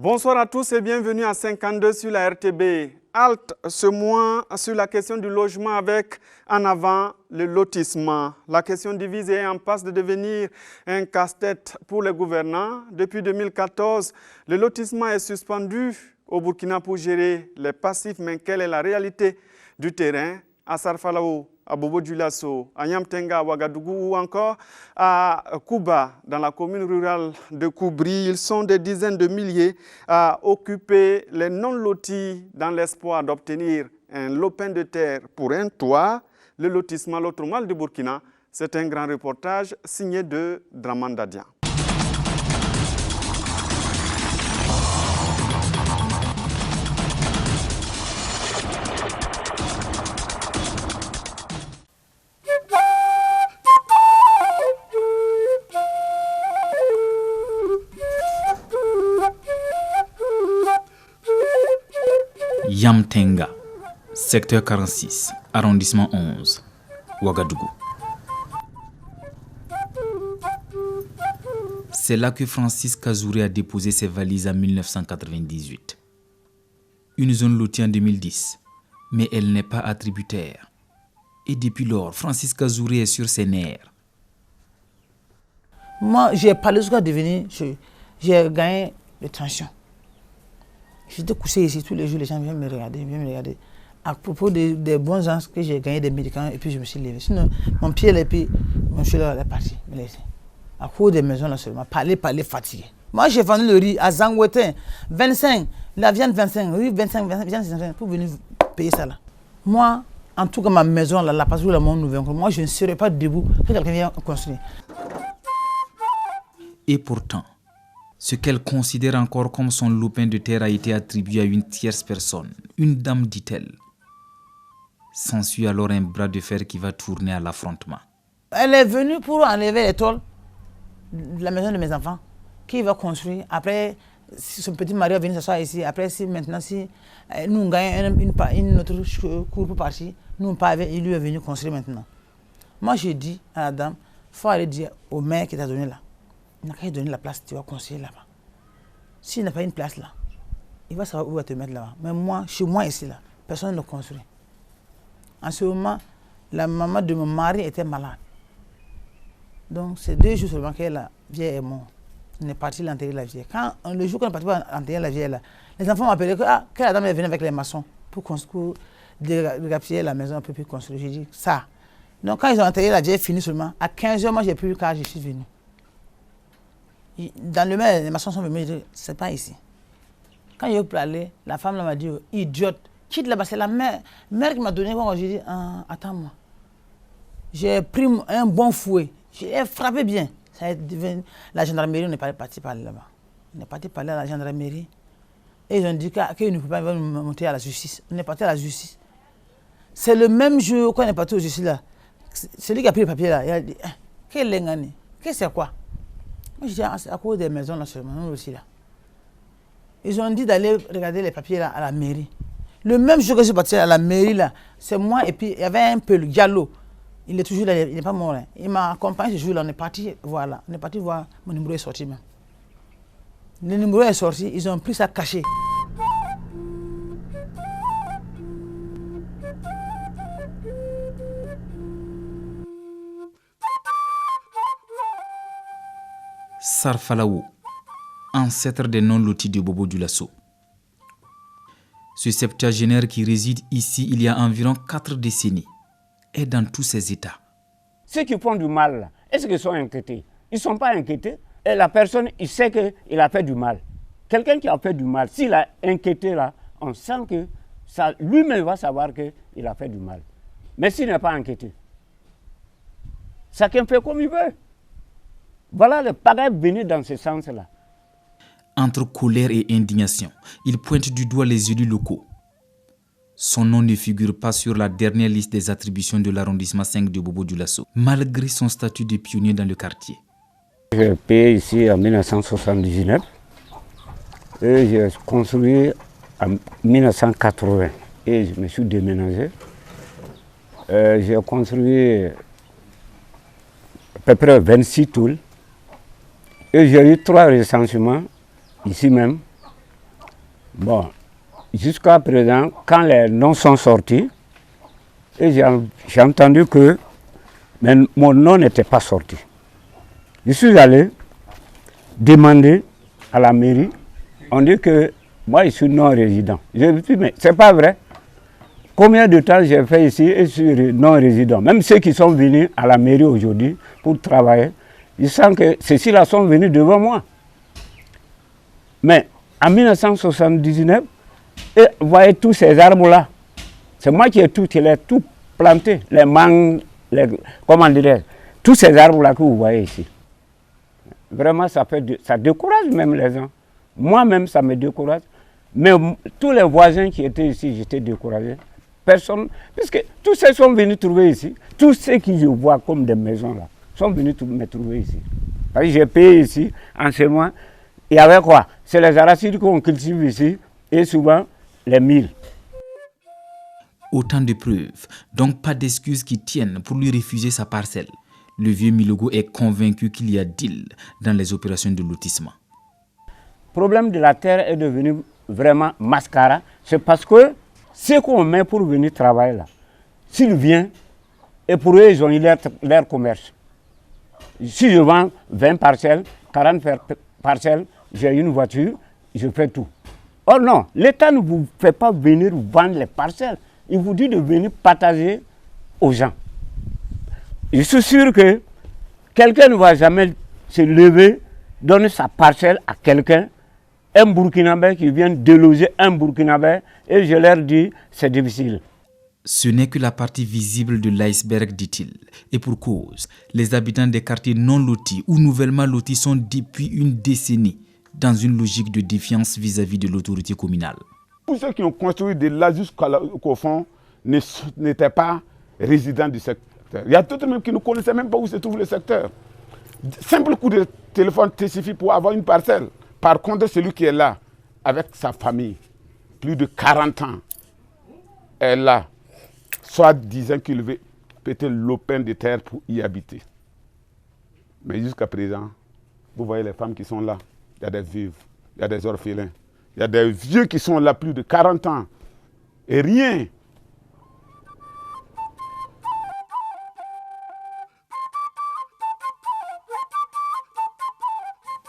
Bonsoir à tous et bienvenue à 52 sur la RTB. Halte ce mois sur la question du logement avec en avant le lotissement. La question divise est en passe de devenir un casse-tête pour les gouvernants. Depuis 2014, le lotissement est suspendu au Burkina pour gérer les passifs. Mais quelle est la réalité du terrain à Sarfalao, à Bobo-Dioulasso, à Nyamtenga, à Ouagadougou ou encore à Kouba, dans la commune rurale de Koubri. Ils sont des dizaines de milliers à occuper les non-lotis dans l'espoir d'obtenir un lopin de terre pour un toit. Le lotissement, l'autre mal du Burkina, c'est un grand reportage signé de Draman Dadian. Nyamtenga, secteur 46, arrondissement 11, Ouagadougou. C'est là que Francis Kazouré a déposé ses valises en 1998. Une zone lotie en 2010, mais elle n'est pas attributaire. Et depuis lors, Francis Kazouré est sur ses nerfs. Moi, j'ai parlé jusqu'à devenir, j'ai gagné de tension. J'étais couché ici tous les jours, les gens viennent me regarder. À propos des bons gens que j'ai gagné des médicaments et puis je me suis levé. Sinon, mon pied et puis mon chemin est parti. À cause des maisons là seulement, parler, fatigué. Moi, j'ai vendu le riz à Zangouetin, 25, la viande 25, riz 25, viande 25, pour venir payer ça là. Moi, en tout cas, ma maison là, la patrouille, mon nouveau, moi, je ne serais pas debout que quelqu'un vienne construire. Et pourtant, ce qu'elle considère encore comme son lopin de terre a été attribué à une tierce personne, une dame, dit-elle. S'ensuit alors un bras de fer qui va tourner à l'affrontement. Elle est venue pour enlever les tôles de la maison de mes enfants, qui va construire. Après, si son petit mari va venir s'asseoir ici. Après, si nous gagnons une autre cour pour partir, il lui est venu construire maintenant. Moi, je dis à la dame, il faut aller dire au maire qui t'a donné là. Il n'a qu'à donner la place, tu vas construire là-bas. S'il n'a pas une place là, il va savoir où il va te mettre là-bas. Mais moi, chez moi ici, là, personne ne construit. En ce moment, la maman de mon mari était malade. Donc, c'est 2 jours seulement que la vieille est morte. On est parti l'enterrer la vieille. Le jour qu'on est parti enterrer la vieille, là, les enfants m'appelaient que la dame est venue avec les maçons pour dégager la maison, pour plus construire. J'ai dit ça. Donc, quand ils ont enterré la vieille, fini seulement. À 15h, moi, j'ai plus car je suis venu. Dans le mail, les maçons sont venus, je dis, c'est pas ici. Quand je veux aller, la femme m'a dit, idiote, quitte là-bas, c'est la mère qui m'a donné, j'ai dit, attends-moi. J'ai pris un bon fouet, j'ai frappé bien. Ça a devenu, la gendarmerie, on n'est pas parti parler là-bas. On est parti parler à la gendarmerie. Et ils ont dit qu'ils ne pouvaient pas monter à la justice. On est parti à la justice. C'est le même jour qu'on est parti aux justice là. Celui qui a pris le papier là, il a dit, quel lengani, qu'est-ce que c'est quoi? Moi, je dis, c'est à cause des maisons là seulement, nous aussi là. Ils ont dit d'aller regarder les papiers là à la mairie. Le même jour que je suis parti à la mairie là, c'est moi et puis il y avait un peu le Diallo. Il est toujours là, il n'est pas mort. Hein. Il m'a accompagné ce jour-là, on est parti voir là. On est parti voir, mon numéro est sorti même. Le numéro est sorti, ils ont pris ça caché. Sarfalao, ancêtre des non-lotis de Bobo-Dioulasso. Ce septuagénaire qui réside ici il y a environ 4 décennies est dans tous ses états. Ceux qui font du mal, là, est-ce qu'ils sont inquiétés? Ils ne sont pas inquiétés. Et la personne, il sait qu'il a fait du mal. Quelqu'un qui a fait du mal, s'il a inquiété là, on sent que ça, lui-même va savoir qu'il a fait du mal. Mais s'il n'est pas inquiété, chacun fait comme il veut. Voilà le pagaille venu dans ce sens-là. Entre colère et indignation, il pointe du doigt les élus locaux. Son nom ne figure pas sur la dernière liste des attributions de l'arrondissement 5 de Bobo-Dioulasso, malgré son statut de pionnier dans le quartier. J'ai payé ici en 1979 et j'ai construit en 1980 et je me suis déménagé. J'ai construit à peu près 26 toules et j'ai eu 3 recensements ici même Bon, jusqu'à présent, quand les noms sont sortis, et j'ai entendu que mon nom n'était pas sorti. Je suis allé demander à la mairie, on dit que moi je suis non-résident. Je me suis dit, mais c'est pas vrai. Combien de temps j'ai fait ici et je suis non-résident. Même ceux qui sont venus à la mairie aujourd'hui pour travailler, ils sentent que ceux-ci-là sont venus devant moi. Mais en 1979, et vous voyez tous ces arbres-là, c'est moi qui ai tout planté, les mangues, comment dirais-je, tous ces arbres-là que vous voyez ici. Vraiment, ça décourage même les gens. Moi-même, ça me décourage. Mais tous les voisins qui étaient ici, j'étais découragé. Personne, puisque tous ceux sont venus trouver ici, tous ceux qui je vois comme des maisons là, sont venus me trouver ici. Parce que j'ai payé ici, en ce moment, il y avait quoi? C'est les arachides qu'on cultive ici, et souvent les milles. Autant de preuves, donc pas d'excuses qui tiennent pour lui refuser sa parcelle. Le vieux Milogo est convaincu qu'il y a deal dans les opérations de lotissement. Le problème de la terre est devenu vraiment mascara. C'est parce que ce qu'on met pour venir travailler là, s'il vient, et pour eux, ils ont eu leur commerce. Si je vends 20 parcelles, 40 parcelles, j'ai une voiture, je fais tout. Oh non, l'État ne vous fait pas venir vendre les parcelles. Il vous dit de venir partager aux gens. Je suis sûr que quelqu'un ne va jamais se lever, donner sa parcelle à quelqu'un, un Burkinabé qui vient déloger un Burkinabé, et je leur dis, c'est difficile. Ce n'est que la partie visible de l'iceberg, dit-il. Et pour cause, les habitants des quartiers non lotis ou nouvellement lotis sont depuis une décennie dans une logique de défiance vis-à-vis de l'autorité communale. Tous ceux qui ont construit de là jusqu'au fond n'étaient pas résidents du secteur. Il y a d'autres même qui ne connaissaient même pas où se trouve le secteur. Simple coup de téléphone te suffit pour avoir une parcelle. Par contre, celui qui est là, avec sa famille, plus de 40 ans, est là, soit disant qu'il veut péter l'opin de terre pour y habiter. Mais jusqu'à présent, vous voyez les femmes qui sont là. Il y a des veuves, il y a des orphelins, il y a des vieux qui sont là plus de 40 ans. Et rien.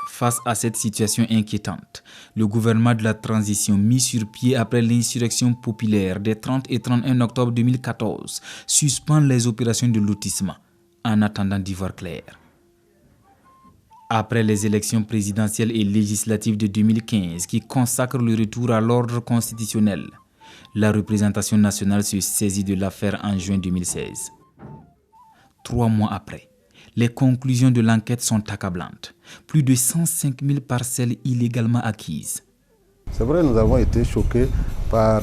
Face à cette situation inquiétante, le gouvernement de la transition mis sur pied après l'insurrection populaire des 30 et 31 octobre 2014 suspend les opérations de lotissement en attendant d'y voir clair. Après les élections présidentielles et législatives de 2015 qui consacrent le retour à l'ordre constitutionnel, la représentation nationale se saisit de l'affaire en juin 2016. 3 mois après, les conclusions de l'enquête sont accablantes. Plus de 105 000 parcelles illégalement acquises. C'est vrai, nous avons été choqués par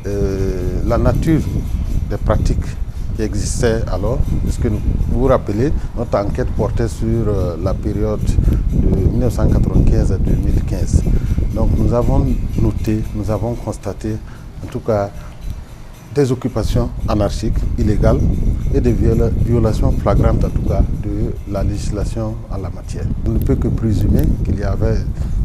la nature des pratiques qui existaient alors, puisque vous vous rappelez, notre enquête portait sur la période de 1995 à 2015. Donc nous avons noté, nous avons constaté, en tout cas, des occupations anarchiques, illégales et des violations flagrantes, en tout cas, de la législation en la matière. On ne peut que présumer qu'il y avait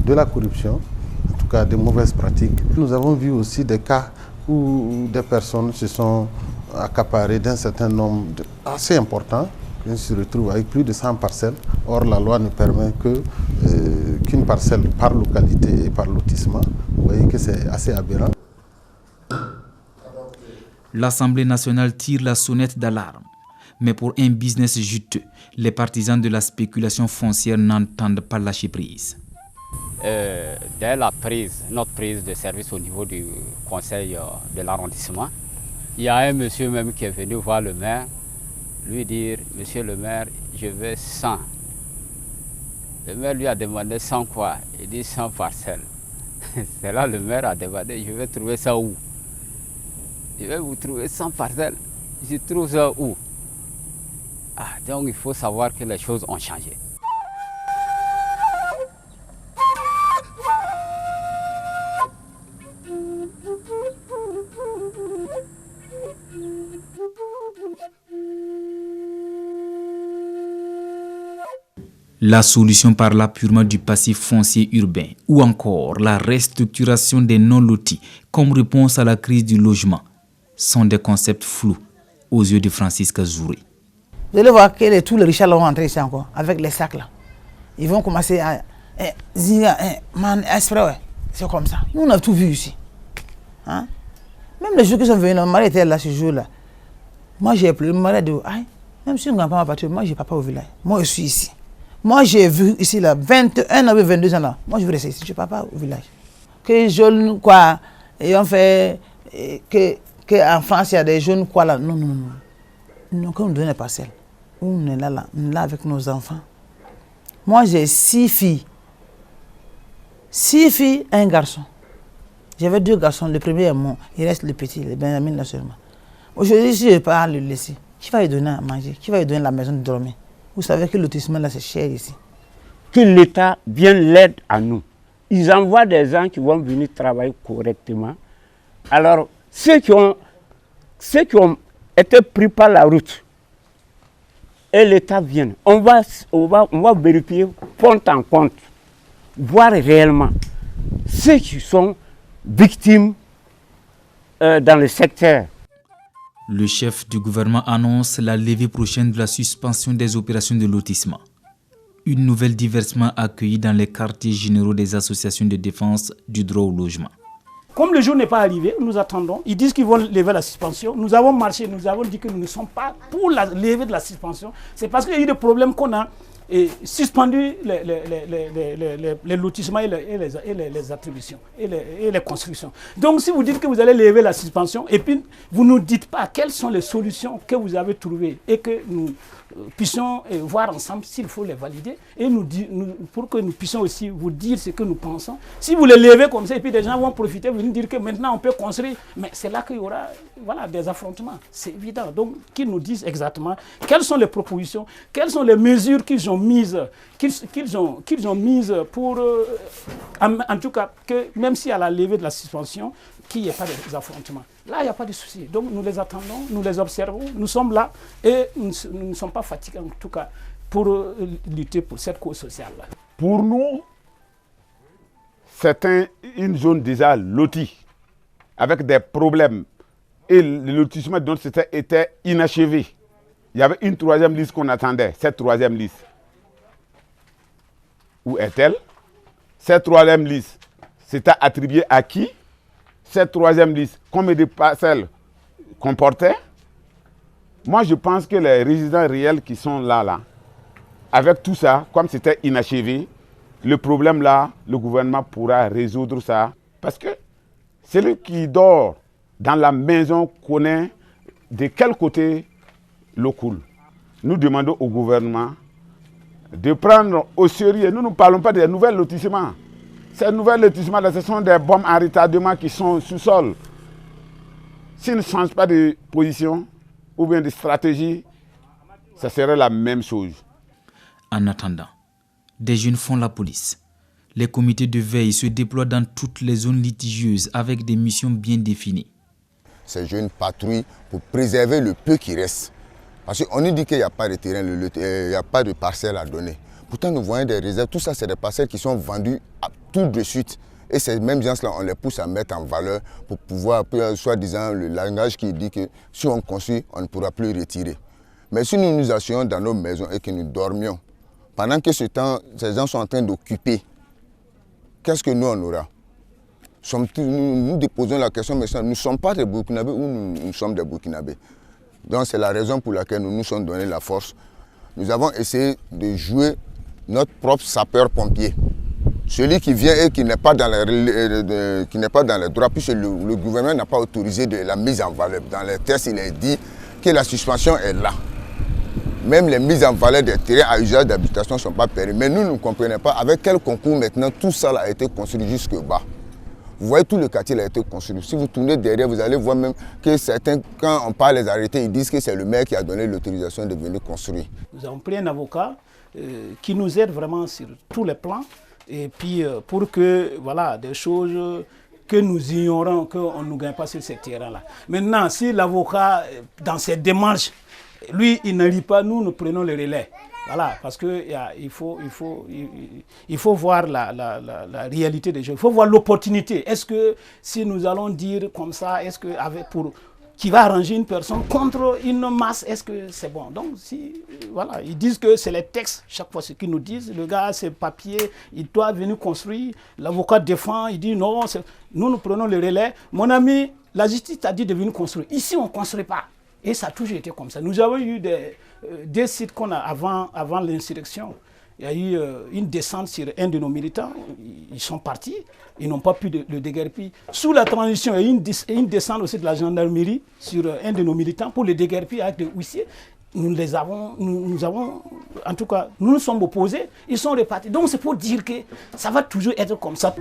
de la corruption, en tout cas des mauvaises pratiques. Nous avons vu aussi des cas où des personnes se sont accaparées d'un certain nombre assez important, qui se retrouvent avec plus de 100 parcelles. Or, la loi ne permet qu'une parcelle par localité et par lotissement. Vous voyez que c'est assez aberrant. L'Assemblée nationale tire la sonnette d'alarme. Mais pour un business juteux, les partisans de la spéculation foncière n'entendent pas lâcher prise. Dès notre prise de service au niveau du conseil de l'arrondissement, il y a un monsieur même qui est venu voir le maire, lui dire, monsieur le maire, je veux 100. Le maire lui a demandé 100 quoi? Il dit 100 parcelles. C'est là le maire a demandé, je vais trouver ça où? Je vais vous trouver 100 parcelles. Je trouve ça où? Ah, donc il faut savoir que les choses ont changé. La solution par l'appurement du passif foncier urbain ou encore la restructuration des non-lotis comme réponse à la crise du logement sont des concepts flous aux yeux de Francis Kazouri. Vous allez voir que tous les riches vont rentrer ici encore avec les sacs là. Ils vont commencer à c'est comme ça. Nous on a tout vu ici. Hein? Même les jours qui sont venus, mon mari était là ce jour-là. Moi j'ai pleuré, mon mari a dit, même si on n'a pas ma patrie, moi je n'ai pas au village. Moi je suis ici. Moi, j'ai vu ici, là, 21 ans, 22 ans, là. Moi, je veux rester ici. Je ne pars pas au village. Que jeunes, quoi, et on fait, qu'en France, il y a des jeunes, quoi, là. Non, non, non. Non, quand on nous donne les parcelles, on est là, avec nos enfants. Moi, j'ai 6 filles. 6 filles et un garçon. J'avais 2 garçons. Le premier est mort. Il reste le petit, le Benjamin, là seulement. Aujourd'hui, si je ne vais pas le laisser, qui va lui donner à manger? Qui va lui donner la maison de dormir? Vous savez que le lotissement là c'est cher ici. Que l'État vienne l'aide à nous. Ils envoient des gens qui vont venir travailler correctement. Alors, ceux qui ont été pris par la route, et l'État vient, on va vérifier compte en compte, voir réellement ceux qui sont victimes dans le secteur. Le chef du gouvernement annonce la levée prochaine de la suspension des opérations de lotissement. Une nouvelle diversement accueillie dans les quartiers généraux des associations de défense du droit au logement. Comme le jour n'est pas arrivé, nous attendons. Ils disent qu'ils vont lever la suspension. Nous avons marché, nous avons dit que nous ne sommes pas pour la levée de la suspension. C'est parce qu'il y a eu des problèmes qu'on a suspendu les lotissements et les attributions et les constructions. Donc si vous dites que vous allez lever la suspension et puis vous ne nous dites pas quelles sont les solutions que vous avez trouvées et que nous puissions voir ensemble s'il faut les valider et pour que nous puissions aussi vous dire ce que nous pensons. Si vous les levez comme ça et puis des gens vont profiter, venir dire que maintenant on peut construire, mais c'est là qu'il y aura des affrontements. C'est évident. Donc qu'ils nous disent exactement quelles sont les propositions, quelles sont les mesures qu'ils ont mises pour, en tout cas, que même si à la levée de la suspension, qu'il n'y ait pas d'affrontements. Là, il n'y a pas de souci. Donc, nous les attendons, nous les observons, nous sommes là et nous ne sommes pas fatigués, en tout cas, pour lutter pour cette cause sociale-là. Pour nous, c'est une zone déjà lotie, avec des problèmes. Et le lotissement dont était inachevé. Il y avait une 3e liste qu'on attendait, cette 3e liste. Où est-elle? Cette 3e liste, c'était attribué à qui? Cette 3e liste, combien de parcelles comportait? Moi, je pense que les résidents réels qui sont là, avec tout ça, comme c'était inachevé, le problème là, le gouvernement pourra résoudre ça. Parce que celui qui dort dans la maison connaît de quel côté l'eau coule. Nous demandons au gouvernement de prendre au sérieux. Nous ne parlons pas des nouveaux lotissements. Ces nouveaux lotissements, ce sont des bombes en retardement qui sont sous-sol. S'ils ne changent pas de position ou bien de stratégie, ça serait la même chose. En attendant, des jeunes font la police. Les comités de veille se déploient dans toutes les zones litigieuses avec des missions bien définies. Ces jeunes patrouillent pour préserver le peu qui reste. Parce qu'on nous dit qu'il n'y a pas de terrain, il n'y a pas de parcelles à donner. Pourtant, nous voyons des réserves. Tout ça, c'est des parcelles qui sont vendues tout de suite. Et ces mêmes gens-là, on les pousse à mettre en valeur pour pouvoir, soi-disant, le langage qui dit que si on construit, on ne pourra plus retirer. Mais si nous nous asseyons dans nos maisons et que nous dormions, pendant que ce temps, ces gens sont en train d'occuper, qu'est-ce que nous, on aura? Nous déposons la question, mais nous ne sommes pas des Burkinabés ou nous sommes des Burkinabés. Donc c'est la raison pour laquelle nous nous sommes donné la force. Nous avons essayé de jouer notre propre sapeur-pompier. Celui qui vient et qui n'est pas dans les droits, puisque le gouvernement n'a pas autorisé de la mise en valeur. Dans les tests, il est dit que la suspension est là. Même les mises en valeur des terrains à usage d'habitation ne sont pas permis. Mais nous ne comprenons pas avec quel concours maintenant tout ça a été construit jusque bas. Vous voyez, tout le quartier a été construit. Si vous tournez derrière, vous allez voir même que certains, quand on parle des arrêtés, ils disent que c'est le maire qui a donné l'autorisation de venir construire. Nous avons pris un avocat qui nous aide vraiment sur tous les plans. Et puis pour que, voilà, des choses que nous ignorons, qu'on ne nous gagne pas sur ces terrains-là. Maintenant, si l'avocat, dans ses démarches, lui, il n'arrive pas, nous prenons le relais. Voilà, parce qu'il faut voir la réalité des choses. Il faut voir l'opportunité. Est-ce que si nous allons dire comme ça, est-ce que qui va arranger une personne contre une masse, est-ce que c'est bon? Donc, voilà, ils disent que c'est les textes, chaque fois ce qu'ils nous disent. Le gars, c'est papier, il doit venir construire. L'avocat défend, il dit non. Nous prenons le relais. Mon ami, la justice a dit de venir construire. Ici, on ne construit pas. Et ça a toujours été comme ça. Nous avons eu des sites qu'on a avant l'insurrection. Il y a eu une descente sur un de nos militants. Ils sont partis. Ils n'ont pas pu le déguerpir. Sous la transition, il y a eu une descente aussi de la gendarmerie sur un de nos militants pour le déguerpir avec des huissiers. Nous avons, en tout cas, nous nous sommes opposés. Ils sont repartis. Donc c'est pour dire que ça va toujours être comme ça.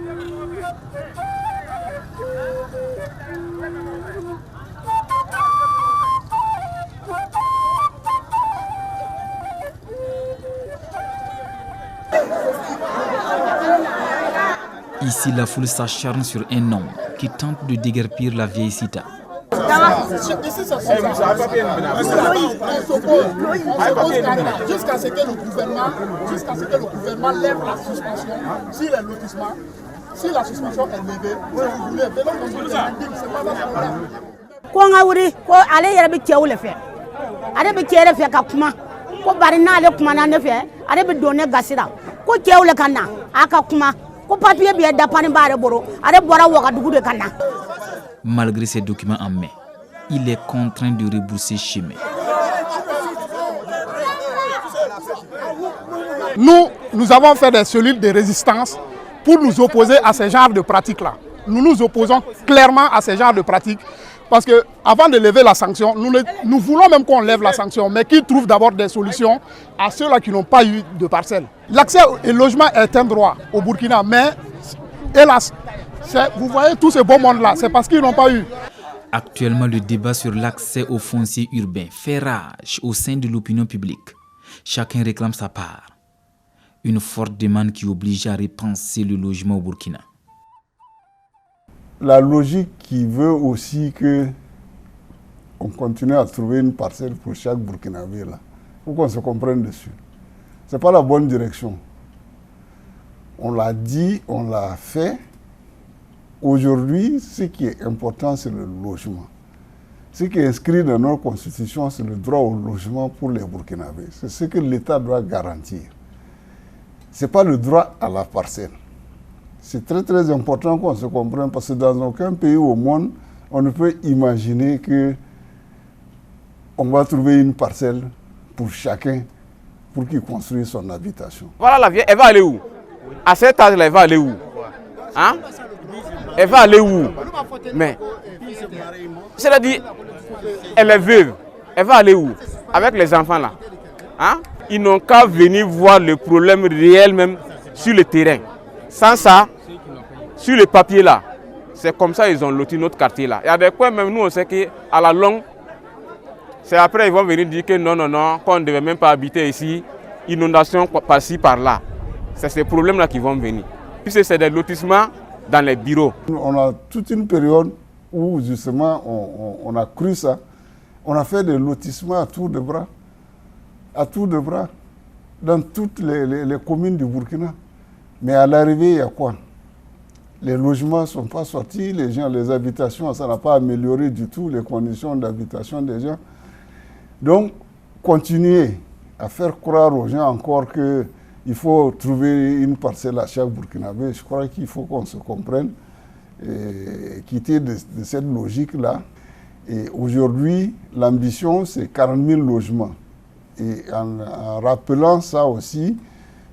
Ici, la foule s'acharne sur un homme qui tente de déguerpir la vieille cita. Jusqu'à ce que le gouvernement lève la suspension sur les lotissements. Si la suspension est levée, vous voulez, c'est pas ça. Ko ngawuri ko ale yere bi cewle fe ale bi cere fe ka kuma ko bari na ale kuma na ne fe ale bi donne gasira ko cewle kana aka kuma ko papier bi da pani bare boro ale bora wo ka dugu de kana. Malgré ces documents en main, il est contraint de rebrousser chemin. Nous avons fait des cellules de résistance pour nous opposer à ce genre de pratiques-là. Nous nous opposons clairement à ce genre de pratiques parce qu'avant de lever la sanction, nous voulons même qu'on lève la sanction, mais qu'ils trouvent d'abord des solutions à ceux-là qui n'ont pas eu de parcelles. L'accès au logement est un droit au Burkina, mais hélas, vous voyez tout ce beau monde-là, c'est parce qu'ils n'ont pas eu. Actuellement, le débat sur l'accès aux fonciers urbains fait rage au sein de l'opinion publique. Chacun réclame sa part. Une forte demande qui oblige à repenser le logement au Burkina. La logique qui veut aussi qu'on continue à trouver une parcelle pour chaque Burkinabé, là, il faut qu'on se comprenne dessus. Ce n'est pas la bonne direction. On l'a dit, on l'a fait. Aujourd'hui, ce qui est important, c'est le logement. Ce qui est inscrit dans notre constitution, c'est le droit au logement pour les Burkinabés. C'est ce que l'État doit garantir. Ce n'est pas le droit à la parcelle. C'est très très important qu'on se comprenne parce que dans aucun pays au monde, on ne peut imaginer qu'on va trouver une parcelle pour chacun pour qu'il construise son habitation. Voilà la vieille, elle va aller où? À cet âge-là, elle va aller où? Hein? Elle va aller où? Mais, c'est-à-dire, elle est veuve. Elle va aller où? Avec les enfants là. Hein? Ils n'ont qu'à venir voir le problème réel même sur le terrain. Sans ça, sur le papier là, c'est comme ça qu'ils ont loti notre quartier là. Il y a des coins même, nous on sait qu'à la longue, c'est après ils vont venir dire que non, qu'on ne devait même pas habiter ici, inondation par-ci par-là. C'est ces problèmes là qui vont venir. Puisque c'est des lotissements dans les bureaux. On a toute une période où justement on a cru ça. On a fait des lotissements à tour de bras. À tour de bras. Dans toutes les communes du Burkina. Mais à l'arrivée, il y a quoi? Les logements ne sont pas sortis, les habitations, ça n'a pas amélioré du tout les conditions d'habitation des gens. Donc, continuer à faire croire aux gens encore qu'il faut trouver une parcelle à chaque Burkinabé, je crois qu'il faut qu'on se comprenne et quitter de cette logique-là. Et aujourd'hui, l'ambition, c'est 40 000 logements. Et en rappelant ça aussi,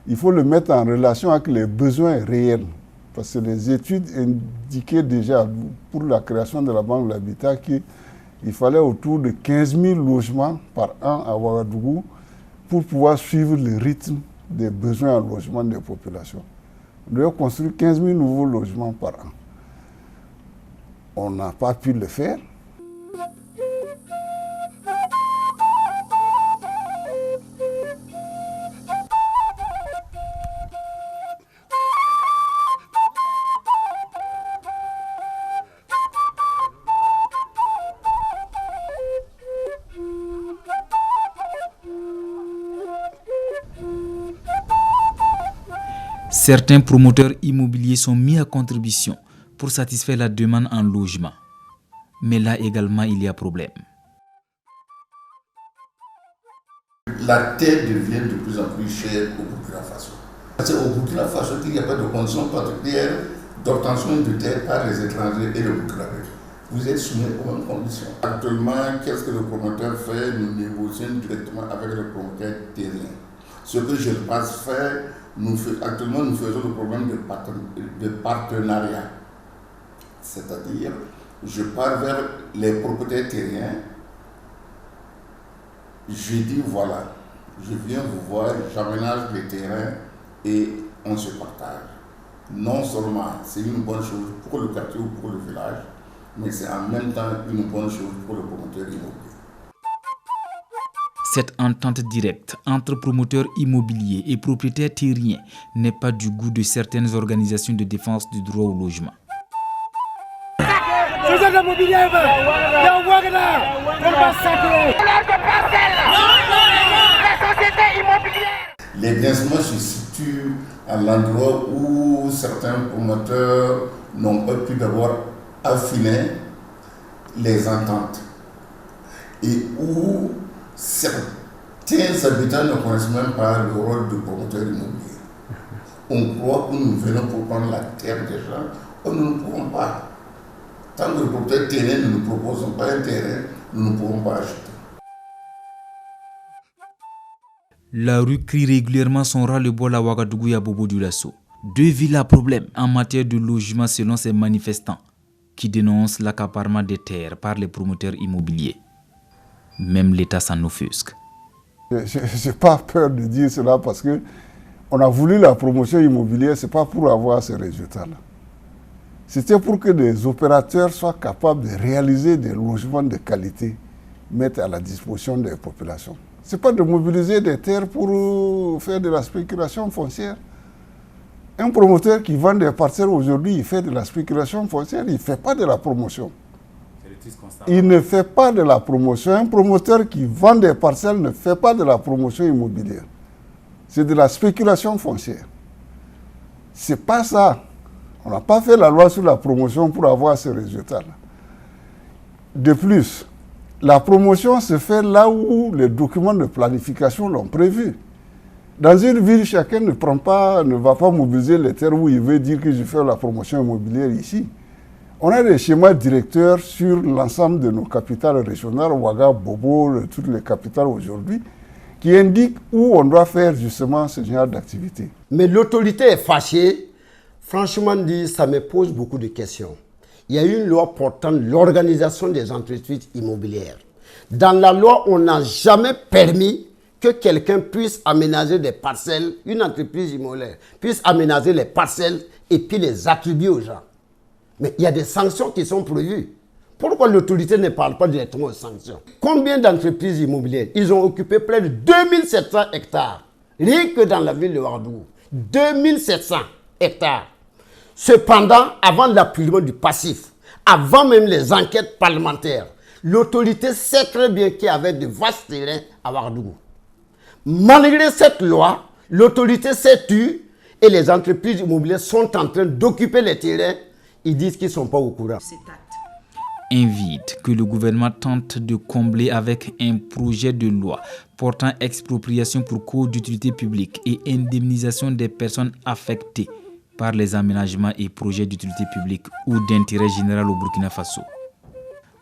il faut le mettre en relation avec les besoins réels. Parce que les études indiquaient déjà pour la création de la Banque de l'Habitat qu'il fallait autour de 15 000 logements par an à Ouagadougou pour pouvoir suivre le rythme des besoins en logement des populations. On devait construire 15 000 nouveaux logements par an. On n'a pas pu le faire. Certains promoteurs immobiliers sont mis à contribution pour satisfaire la demande en logement. Mais là également, il y a problème. La terre devient de plus en plus chère au Burkina Faso. C'est au Burkina Faso qu'il n'y a pas de conditions particulières d'obtention de terre par les étrangers et le Burkinabé. Vous êtes soumis aux mêmes conditions. Actuellement, qu'est-ce que le promoteur fait? Nous négocions directement avec le promoteur terrien. Ce que je pense faire, actuellement nous faisons le problème de partenariat. C'est-à-dire, je pars vers les propriétaires terriens, je dis voilà, je viens vous voir, j'aménage les terrains et on se partage. Non seulement c'est une bonne chose pour le quartier ou pour le village, mais c'est en même temps une bonne chose pour le promoteur immobilier. Cette entente directe entre promoteurs immobiliers et propriétaires terriens n'est pas du goût de certaines organisations de défense du droit au logement. Les biensements se situent à l'endroit où certains promoteurs n'ont pas pu d'abord affiner les ententes et où certains habitants ne connaissent même pas le rôle de promoteur immobilier. On croit que nous venons pour prendre la terre des gens, or nous ne pouvons pas. Tant que le propriétaire terrain ne nous propose pas un terrain, nous ne pouvons pas acheter. La rue crie régulièrement son ras-le-bol à Ouagadougou et à Bobo-Dioulasso. Deux villes à problème en matière de logement selon ces manifestants qui dénoncent l'accaparement des terres par les promoteurs immobiliers. Même l'État s'en offusque. Je n'ai pas peur de dire cela parce que on a voulu la promotion immobilière, ce n'est pas pour avoir ces résultats-là. C'était pour que des opérateurs soient capables de réaliser des logements de qualité, mettre à la disposition des populations. Ce n'est pas de mobiliser des terres pour faire de la spéculation foncière. Un promoteur qui vend des parcelles aujourd'hui, il fait de la spéculation foncière, il ne fait pas de la promotion. Il ne fait pas de la promotion. Un promoteur qui vend des parcelles ne fait pas de la promotion immobilière. C'est de la spéculation foncière. Ce n'est pas ça. On n'a pas fait la loi sur la promotion pour avoir ce résultat-là. De plus, la promotion se fait là où les documents de planification l'ont prévu. Dans une ville, chacun ne va pas mobiliser les terres où il veut dire que je fais la promotion immobilière ici. On a des schémas directeurs sur l'ensemble de nos capitales régionales, Ouaga, Bobo, toutes les capitales aujourd'hui, qui indiquent où on doit faire justement ce genre d'activité. Mais l'autorité est fâchée. Franchement dit, ça me pose beaucoup de questions. Il y a une loi portant l'organisation des entreprises immobilières. Dans la loi, on n'a jamais permis que quelqu'un puisse aménager des parcelles, une entreprise immobilière puisse aménager les parcelles et puis les attribuer aux gens. Mais il y a des sanctions qui sont prévues. Pourquoi l'autorité ne parle pas directement aux sanctions? Combien d'entreprises immobilières? Ils ont occupé près de 2700 hectares, rien que dans la ville de Ouagadougou. 2700 hectares. Cependant, avant l'appurement du passif, avant même les enquêtes parlementaires, l'autorité sait très bien qu'il y avait de vastes terrains à Ouagadougou. Malgré cette loi, l'autorité s'est tue et les entreprises immobilières sont en train d'occuper les terrains. Ils disent qu'ils ne sont pas au courant. Un vide que le gouvernement tente de combler avec un projet de loi portant expropriation pour cause d'utilité publique et indemnisation des personnes affectées par les aménagements et projets d'utilité publique ou d'intérêt général au Burkina Faso.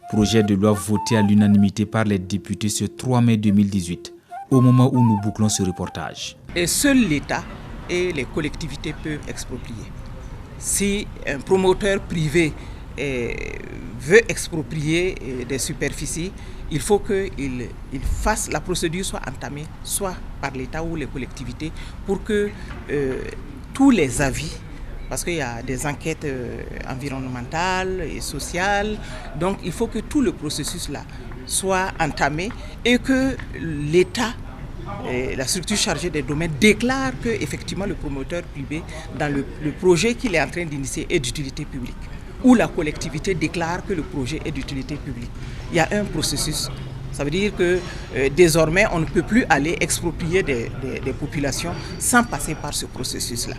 Projet de loi voté à l'unanimité par les députés ce 3 mai 2018, au moment où nous bouclons ce reportage. Et seul l'État et les collectivités peuvent exproprier. Si un promoteur privé veut exproprier des superficies, il faut qu'il fasse, la procédure soit entamée soit par l'État ou les collectivités pour que tous les avis, parce qu'il y a des enquêtes environnementales et sociales, donc il faut que tout le processus là soit entamé et que l'État, la structure chargée des domaines, déclare que effectivement le promoteur privé dans le projet qu'il est en train d'initier est d'utilité publique, ou la collectivité déclare que le projet est d'utilité publique. Il y a un processus. Ça veut dire que désormais on ne peut plus aller exproprier des populations sans passer par ce processus-là.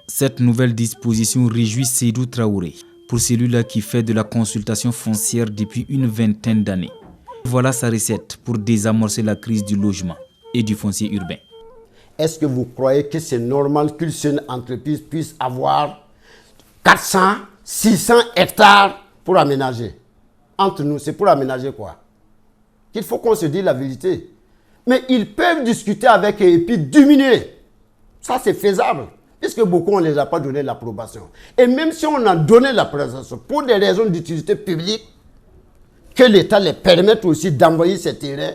Cette nouvelle disposition réjouit Seydou Traoré, pour celui-là qui fait de la consultation foncière depuis une vingtaine d'années. Voilà sa recette pour désamorcer la crise du logement et du foncier urbain. Est-ce que vous croyez que c'est normal qu'une seule entreprise puisse avoir 400, 600 hectares pour aménager? Entre nous, c'est pour aménager quoi? Il faut qu'on se dise la vérité. Mais ils peuvent discuter avec eux et puis diminuer. Ça, c'est faisable. Puisque beaucoup, on ne les a pas donné l'approbation. Et même si on a donné l'approbation pour des raisons d'utilité publique, que l'État les permette aussi d'envoyer ces terrains,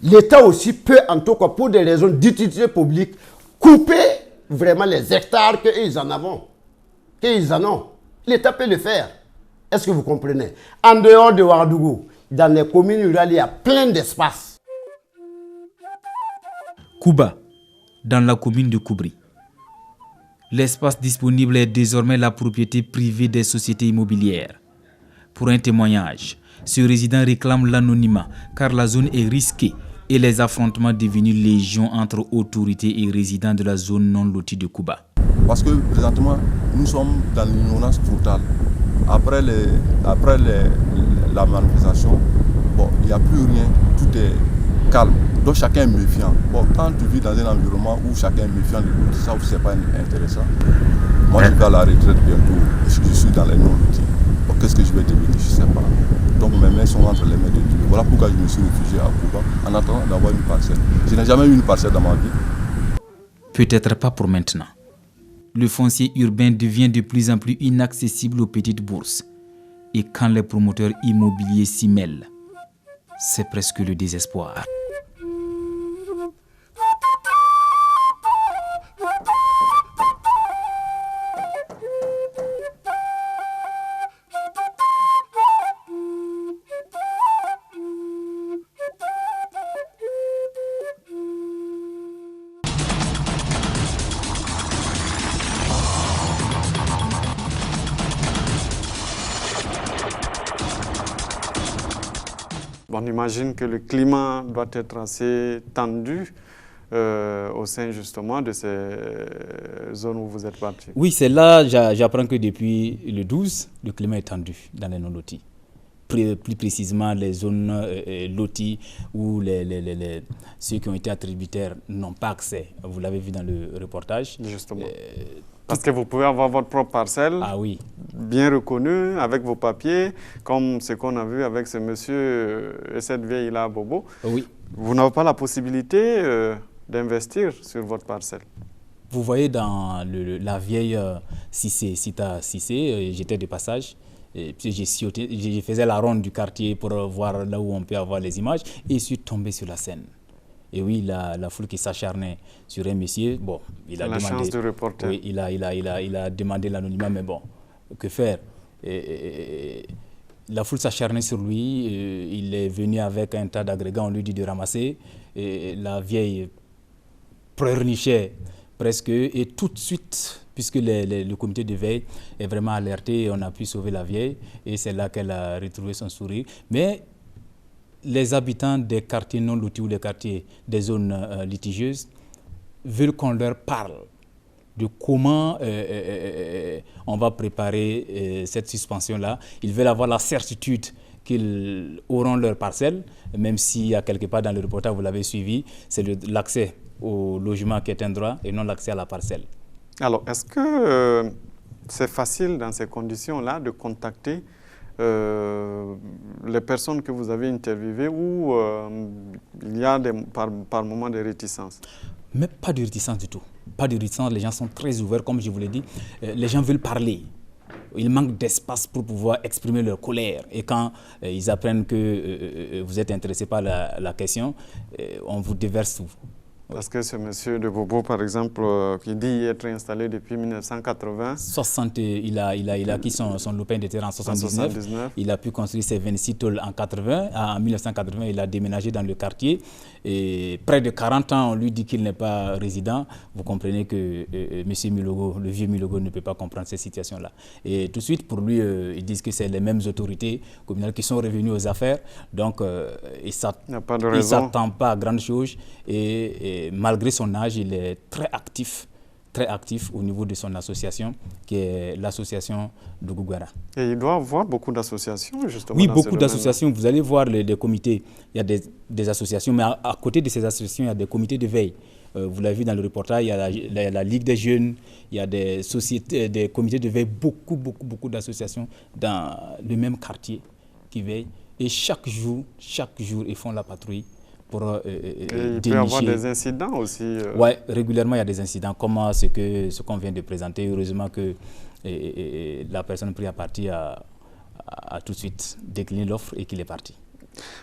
l'État aussi peut, en tout cas pour des raisons d'utilité publique, couper vraiment les hectares qu'ils en ont. L'État peut le faire. Est-ce que vous comprenez? En dehors de Ouagadougou, dans les communes rurales, il y a plein d'espaces. Kouba, dans la commune de Koubri. L'espace disponible est désormais la propriété privée des sociétés immobilières. Pour un témoignage, ce résident réclame l'anonymat car la zone est risquée et les affrontements devenus légion entre autorités et résidents de la zone non lotie de Kouba. Parce que présentement, nous sommes dans l'ignorance totale. Après la manifestation, bon, il n'y a plus rien, tout est calme. Donc chacun est méfiant. Bon, quand tu vis dans un environnement où chacun est méfiant de l'autre, ça c'est pas intéressant. Moi je vais à la retraite bientôt, je suis dans les non-lotis. Bon, qu'est-ce que je vais devenir? Je ne sais pas. Donc mes mains sont entre les mains de Dieu. Voilà pourquoi je me suis réfugié à Kouba en attendant d'avoir une parcelle. Je n'ai jamais eu une parcelle dans ma vie. Peut-être pas pour maintenant. Le foncier urbain devient de plus en plus inaccessible aux petites bourses. Et quand les promoteurs immobiliers s'y mêlent, c'est presque le désespoir. On imagine que le climat doit être assez tendu au sein justement de ces zones où vous êtes partis. Oui, c'est là, j'apprends que depuis le 12, le climat est tendu dans les non-lotis. Plus précisément, les zones loties où ceux qui ont été attributaires n'ont pas accès. Vous l'avez vu dans le reportage. Justement. Parce que vous pouvez avoir votre propre parcelle, bien reconnue, avec vos papiers, comme ce qu'on a vu avec ce monsieur et cette vieille-là, Bobo. Oui. Vous n'avez pas la possibilité d'investir sur votre parcelle. Vous voyez dans la vieille Cita Cissé, j'étais de passage. Et puis je faisais la ronde du quartier pour voir là où on peut avoir les images et je suis tombé sur la scène. Et oui, la foule qui s'acharnait sur un monsieur, bon, il a demandé... La chance de reporter. Oui, il a demandé l'anonymat, mais bon, que faire? La foule s'acharnait sur lui, il est venu avec un tas d'agrégats, on lui dit de ramasser. Et la vieille pleurnichait presque, et tout de suite, puisque le comité de veille est vraiment alerté, on a pu sauver la vieille, et c'est là qu'elle a retrouvé son sourire. Mais les habitants des quartiers non lotis ou des quartiers des zones litigieuses veulent qu'on leur parle de comment on va préparer cette suspension-là. Ils veulent avoir la certitude qu'ils auront leur parcelle, même s'il y a quelque part dans le reportage, vous l'avez suivi, c'est l'accès au logement qui est un droit et non l'accès à la parcelle. Alors, est-ce que c'est facile dans ces conditions-là de contacter les personnes que vous avez interviewées ou il y a par moment des réticences? Mais pas de réticence du tout. Pas de réticence, les gens sont très ouverts, comme je vous l'ai dit. Les gens veulent parler. Il manque d'espace pour pouvoir exprimer leur colère. Et quand ils apprennent que vous êtes intéressé par la question, on vous déverse tout. Parce que ce monsieur de Bobo, par exemple, qui dit être installé depuis 1980. 60, il a acquis son lopin de terrain en 79. Il a pu construire ses 26 tôles en 80. En 1980, il a déménagé dans le quartier. Et près de 40 ans, on lui dit qu'il n'est pas résident. Vous comprenez que monsieur Milogo, le vieux Milogo, ne peut pas comprendre cette situation-là. Et tout de suite, pour lui, ils disent que c'est les mêmes autorités communales qui sont revenues aux affaires. Donc, il ne s'attend pas à grande chose. Et malgré son âge, il est très actif très actif au niveau de son association, qui est l'association de Gougara. Et il doit avoir beaucoup d'associations, justement. Oui, beaucoup d'associations. Vous allez voir des comités. Il y a des associations, mais à côté de ces associations, il y a des comités de veille. Vous l'avez vu dans le reportage, il y a la Ligue des jeunes, il y a des sociétés, des comités de veille, beaucoup d'associations dans le même quartier qui veillent. Et chaque jour, ils font la patrouille pour il peut y avoir des incidents aussi. Oui, régulièrement, il y a des incidents, comme ce qu'on vient de présenter. Heureusement que la personne pris à partir a tout de suite décliné l'offre et qu'il est parti.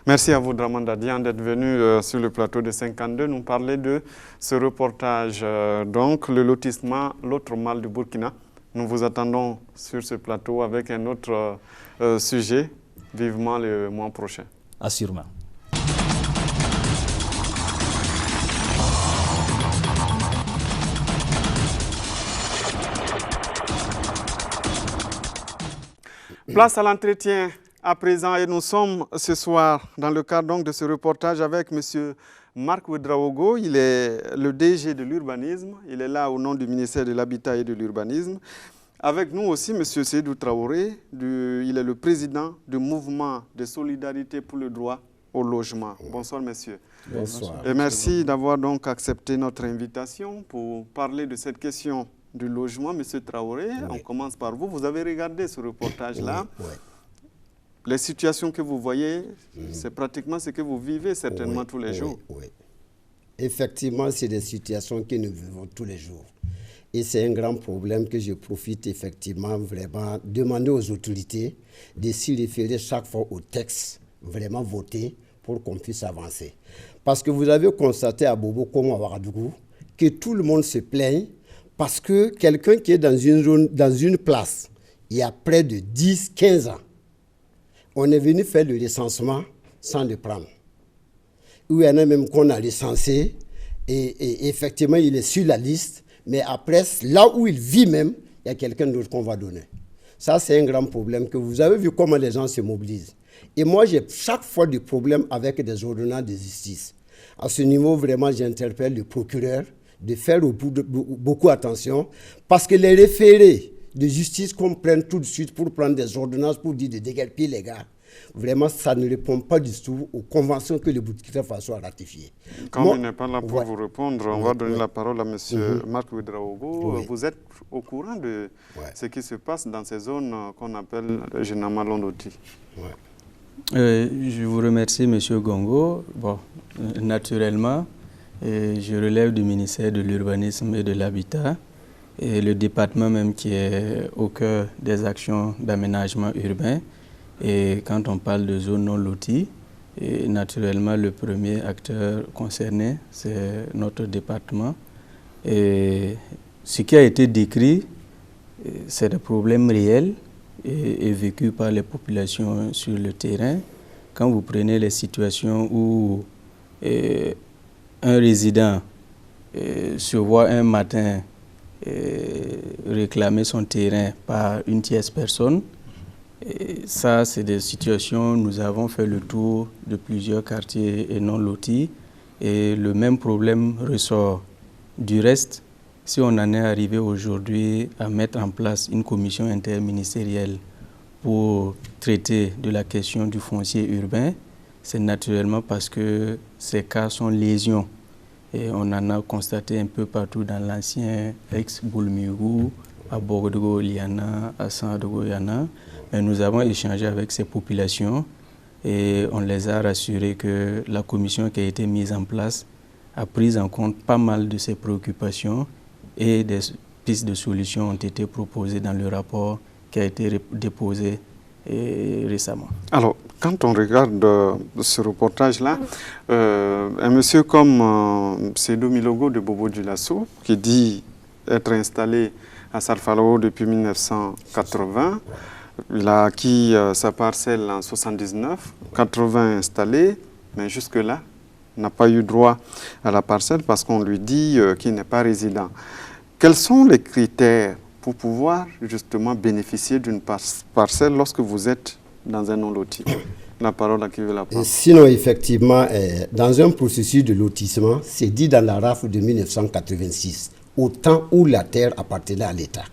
Merci à vous, Dramane Dadian, d'être venu sur le plateau de 52 nous parler de ce reportage. Donc, le lotissement, l'autre mal du Burkina. Nous vous attendons sur ce plateau avec un autre sujet, vivement le mois prochain. Assurément. Place à l'entretien à présent et nous sommes ce soir dans le cadre donc de ce reportage avec M. Marc Ouedraogo. Il est le DG de l'urbanisme. Il est là au nom du ministère de l'Habitat et de l'Urbanisme. Avec nous aussi M. Seydou Traoré. Il est le président du mouvement de solidarité pour le droit au logement. Bonsoir messieurs. Bonsoir. Et merci d'avoir donc accepté notre invitation pour parler de cette question du logement. M. Traoré, on commence par vous. Vous avez regardé ce reportage-là. Oui. Les situations que vous voyez, c'est pratiquement ce que vous vivez certainement tous les jours. Oui. Effectivement, c'est des situations que nous vivons tous les jours. Et c'est un grand problème que je profite effectivement vraiment demander aux autorités de s'y référer chaque fois au texte vraiment voté pour qu'on puisse avancer. Parce que vous avez constaté à Bobo comme à Ouagadougou que tout le monde se plaint parce que quelqu'un qui est dans une zone, dans une place, il y a près de 10-15 ans, on est venu faire le recensement sans le prendre. Ou il y en a même qu'on a recensé et effectivement il est sur la liste, mais après, là où il vit même, il y a quelqu'un d'autre qu'on va donner. Ça, c'est un grand problème que vous avez vu comment les gens se mobilisent. Et moi, j'ai chaque fois des problèmes avec des ordonnances de justice. À ce niveau, vraiment, j'interpelle le procureur de faire beaucoup attention parce que les référés de justice qu'on prenne tout de suite pour prendre des ordonnances pour dire de déguerpir les gars, vraiment, ça ne répond pas du tout aux conventions que le Burkina Faso a ratifiées. Comme il n'est pas là pour vous répondre, on va donner la parole à M. Marc Ouedraogo. Vous êtes au courant de ce qui se passe dans ces zones qu'on appelle Genama Londoti. Je vous remercie, M. Gongo. Bon, naturellement, je relève du ministère de l'Urbanisme et de l'Habitat. Et le département même qui est au cœur des actions d'aménagement urbain. Et quand on parle de zones non loties, naturellement le premier acteur concerné, c'est notre département. Et ce qui a été décrit, c'est des problèmes réels et vécus par les populations sur le terrain. Quand vous prenez les situations où un résident se voit un matin réclamer son terrain par une tierce personne. Et ça, c'est des situations, nous avons fait le tour de plusieurs quartiers et non lotis et le même problème ressort. Du reste, si on en est arrivé aujourd'hui à mettre en place une commission interministérielle pour traiter de la question du foncier urbain, c'est naturellement parce que ces cas sont lésions. Et on en a constaté un peu partout dans l'ancien ex-Boulmurou, à Bordeaux, il y en a, à Sandogo, il y en a. Mais nous avons échangé avec ces populations et on les a rassurés que la commission qui a été mise en place a pris en compte pas mal de ces préoccupations et des pistes de solutions ont été proposées dans le rapport qui a été déposé récemment. Alors, quand on regarde ce reportage-là, un monsieur comme Seydou Milogo de Bobo Dioulasso, qui dit être installé à Sarfalo depuis 1980, il a acquis sa parcelle en 79, 80 installés, mais jusque-là, n'a pas eu droit à la parcelle parce qu'on lui dit qu'il n'est pas résident. Quels sont les critères pour pouvoir justement bénéficier d'une parcelle lorsque vous êtes dans un non-loti? La parole à qui veut la prendre. Sinon, effectivement, dans un processus de lotissement, c'est dit dans la RAF de 1986, au temps où la terre appartenait à l'État.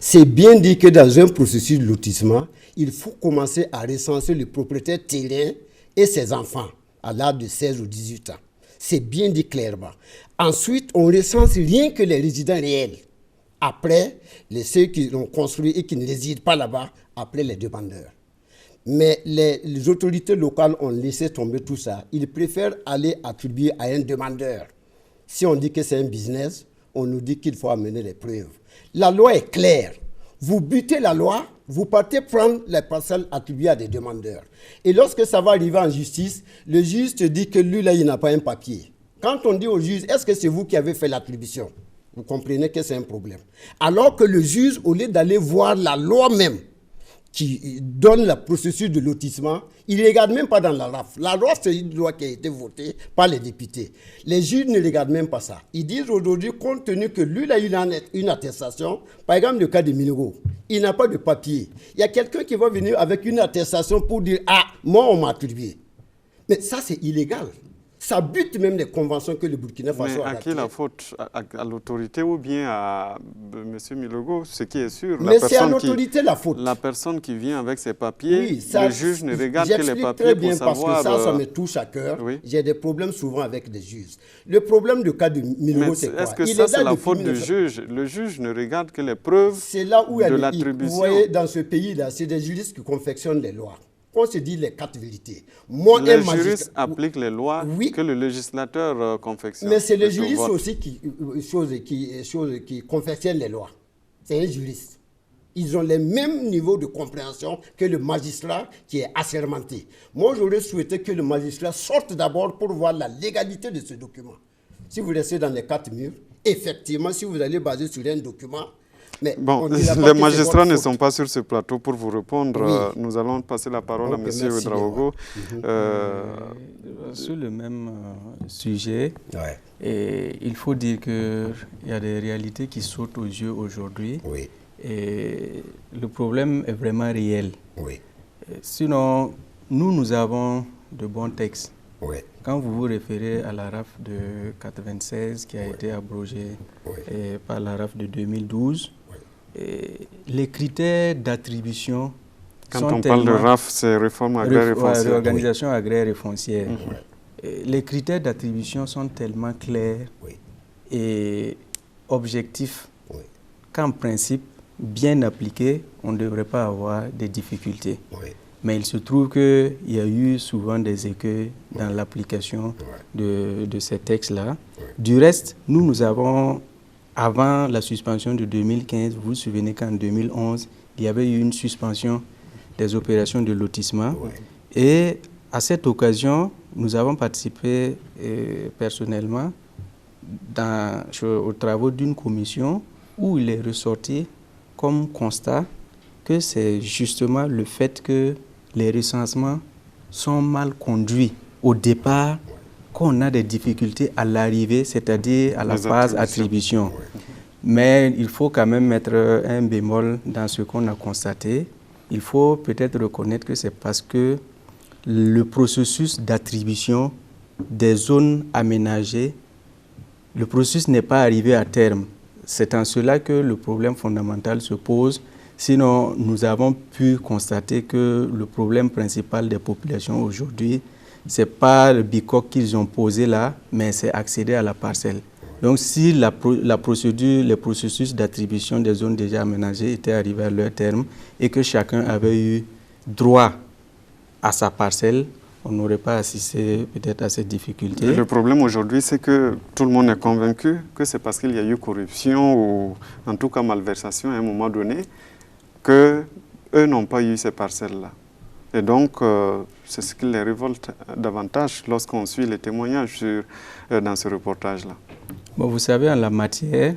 C'est bien dit que dans un processus de lotissement, il faut commencer à recenser le propriétaire terrain et ses enfants à l'âge de 16 ou 18 ans. C'est bien dit clairement. Ensuite, on recense rien que les résidents réels. Après, ceux qui l'ont construit et qui ne résident pas là-bas, après les demandeurs. Mais les autorités locales ont laissé tomber tout ça. Ils préfèrent aller attribuer à un demandeur. Si on dit que c'est un business, on nous dit qu'il faut amener les preuves. La loi est claire. Vous butez la loi, vous partez prendre les parcelles attribuées à des demandeurs. Et lorsque ça va arriver en justice, le juge te dit que lui, là, il n'a pas un papier. Quand on dit au juge, est-ce que c'est vous qui avez fait l'attribution? Vous comprenez que c'est un problème. Alors que le juge, au lieu d'aller voir la loi même, qui donne le processus de lotissement, il ne regarde même pas dans la RAF. La RAF, c'est une loi qui a été votée par les députés. Les juges ne regardent même pas ça. Ils disent aujourd'hui, compte tenu que lui, là, il a une attestation, par exemple le cas de Minero, il n'a pas de papier. Il y a quelqu'un qui va venir avec une attestation pour dire « Ah, moi, on m'a attribué ». Mais ça, c'est illégal. Ça bute même les conventions que le Burkina Faso a. Mais à qui la faute? À l'autorité ou bien à M. Milogo? Ce qui est sûr. Mais c'est à l'autorité la faute. La personne qui vient avec ses papiers, oui, ça, le juge ne regarde que les papiers très bien pour savoir... parce que ça me touche à cœur. Oui. J'ai des problèmes souvent avec des juges. Le problème du cas de Milogo, c'est quoi? Est-ce que ça, c'est la faute du juge? Le juge ne regarde que les preuves de l'attribution. Vous voyez, dans ce pays-là, c'est des juristes qui confectionnent les lois. On se dit les 4 vérités. Moi, les juristes appliquent les lois que le législateur confectionne. Mais c'est les juristes aussi qui confectionnent les lois. C'est un juriste. Ils ont les mêmes niveaux de compréhension que le magistrat qui est assermenté. Moi, j'aurais souhaité que le magistrat sorte d'abord pour voir la légalité de ce document. Si vous restez dans les 4 murs, effectivement, si vous allez baser sur un document, mais bon, les magistrats ne sont pas sur ce plateau pour vous répondre. Oui. Nous allons passer la parole à M. Ouedraogo. Sur le même sujet, et il faut dire qu'il y a des réalités qui sautent aux yeux aujourd'hui. Oui. Et le problème est vraiment réel. Oui. Sinon, nous avons de bons textes. Oui. Quand vous vous référez à la RAF de 96 qui a été abrogée par la RAF de 2012, les critères d'attribution quand on parle de RAF, c'est réforme agraire et foncière. Réorganisation agraire et foncière. Les critères d'attribution sont tellement clairs et objectifs qu'en principe, bien appliqués, on ne devrait pas avoir des difficultés. Mais il se trouve qu'il y a eu souvent des écueils dans l'application de ces textes-là. Du reste, nous avons, avant la suspension de 2015, vous vous souvenez qu'en 2011, il y avait eu une suspension des opérations de lotissement. Et à cette occasion, nous avons participé personnellement aux travaux d'une commission où il est ressorti comme constat que c'est justement le fait que les recensements sont mal conduits au départ, qu'on a des difficultés à l'arrivée, c'est-à-dire à la phase attribution. Mais il faut quand même mettre un bémol dans ce qu'on a constaté. Il faut peut-être reconnaître que c'est parce que le processus d'attribution des zones aménagées, le processus n'est pas arrivé à terme. C'est en cela que le problème fondamental se pose. Sinon, nous avons pu constater que le problème principal des populations aujourd'hui, ce n'est pas le bicoque qu'ils ont posé là, mais c'est accéder à la parcelle. Donc, si la procédure, le processus d'attribution des zones déjà aménagées était arrivé à leur terme et que chacun avait eu droit à sa parcelle, on n'aurait pas assisté peut-être à ces difficultés. Le problème aujourd'hui, c'est que tout le monde est convaincu que c'est parce qu'il y a eu corruption ou en tout cas malversation à un moment donné qu'eux n'ont pas eu ces parcelles-là. Et donc, c'est ce qui les révolte davantage lorsqu'on suit les témoignages dans ce reportage-là. Bon, vous savez, en la matière,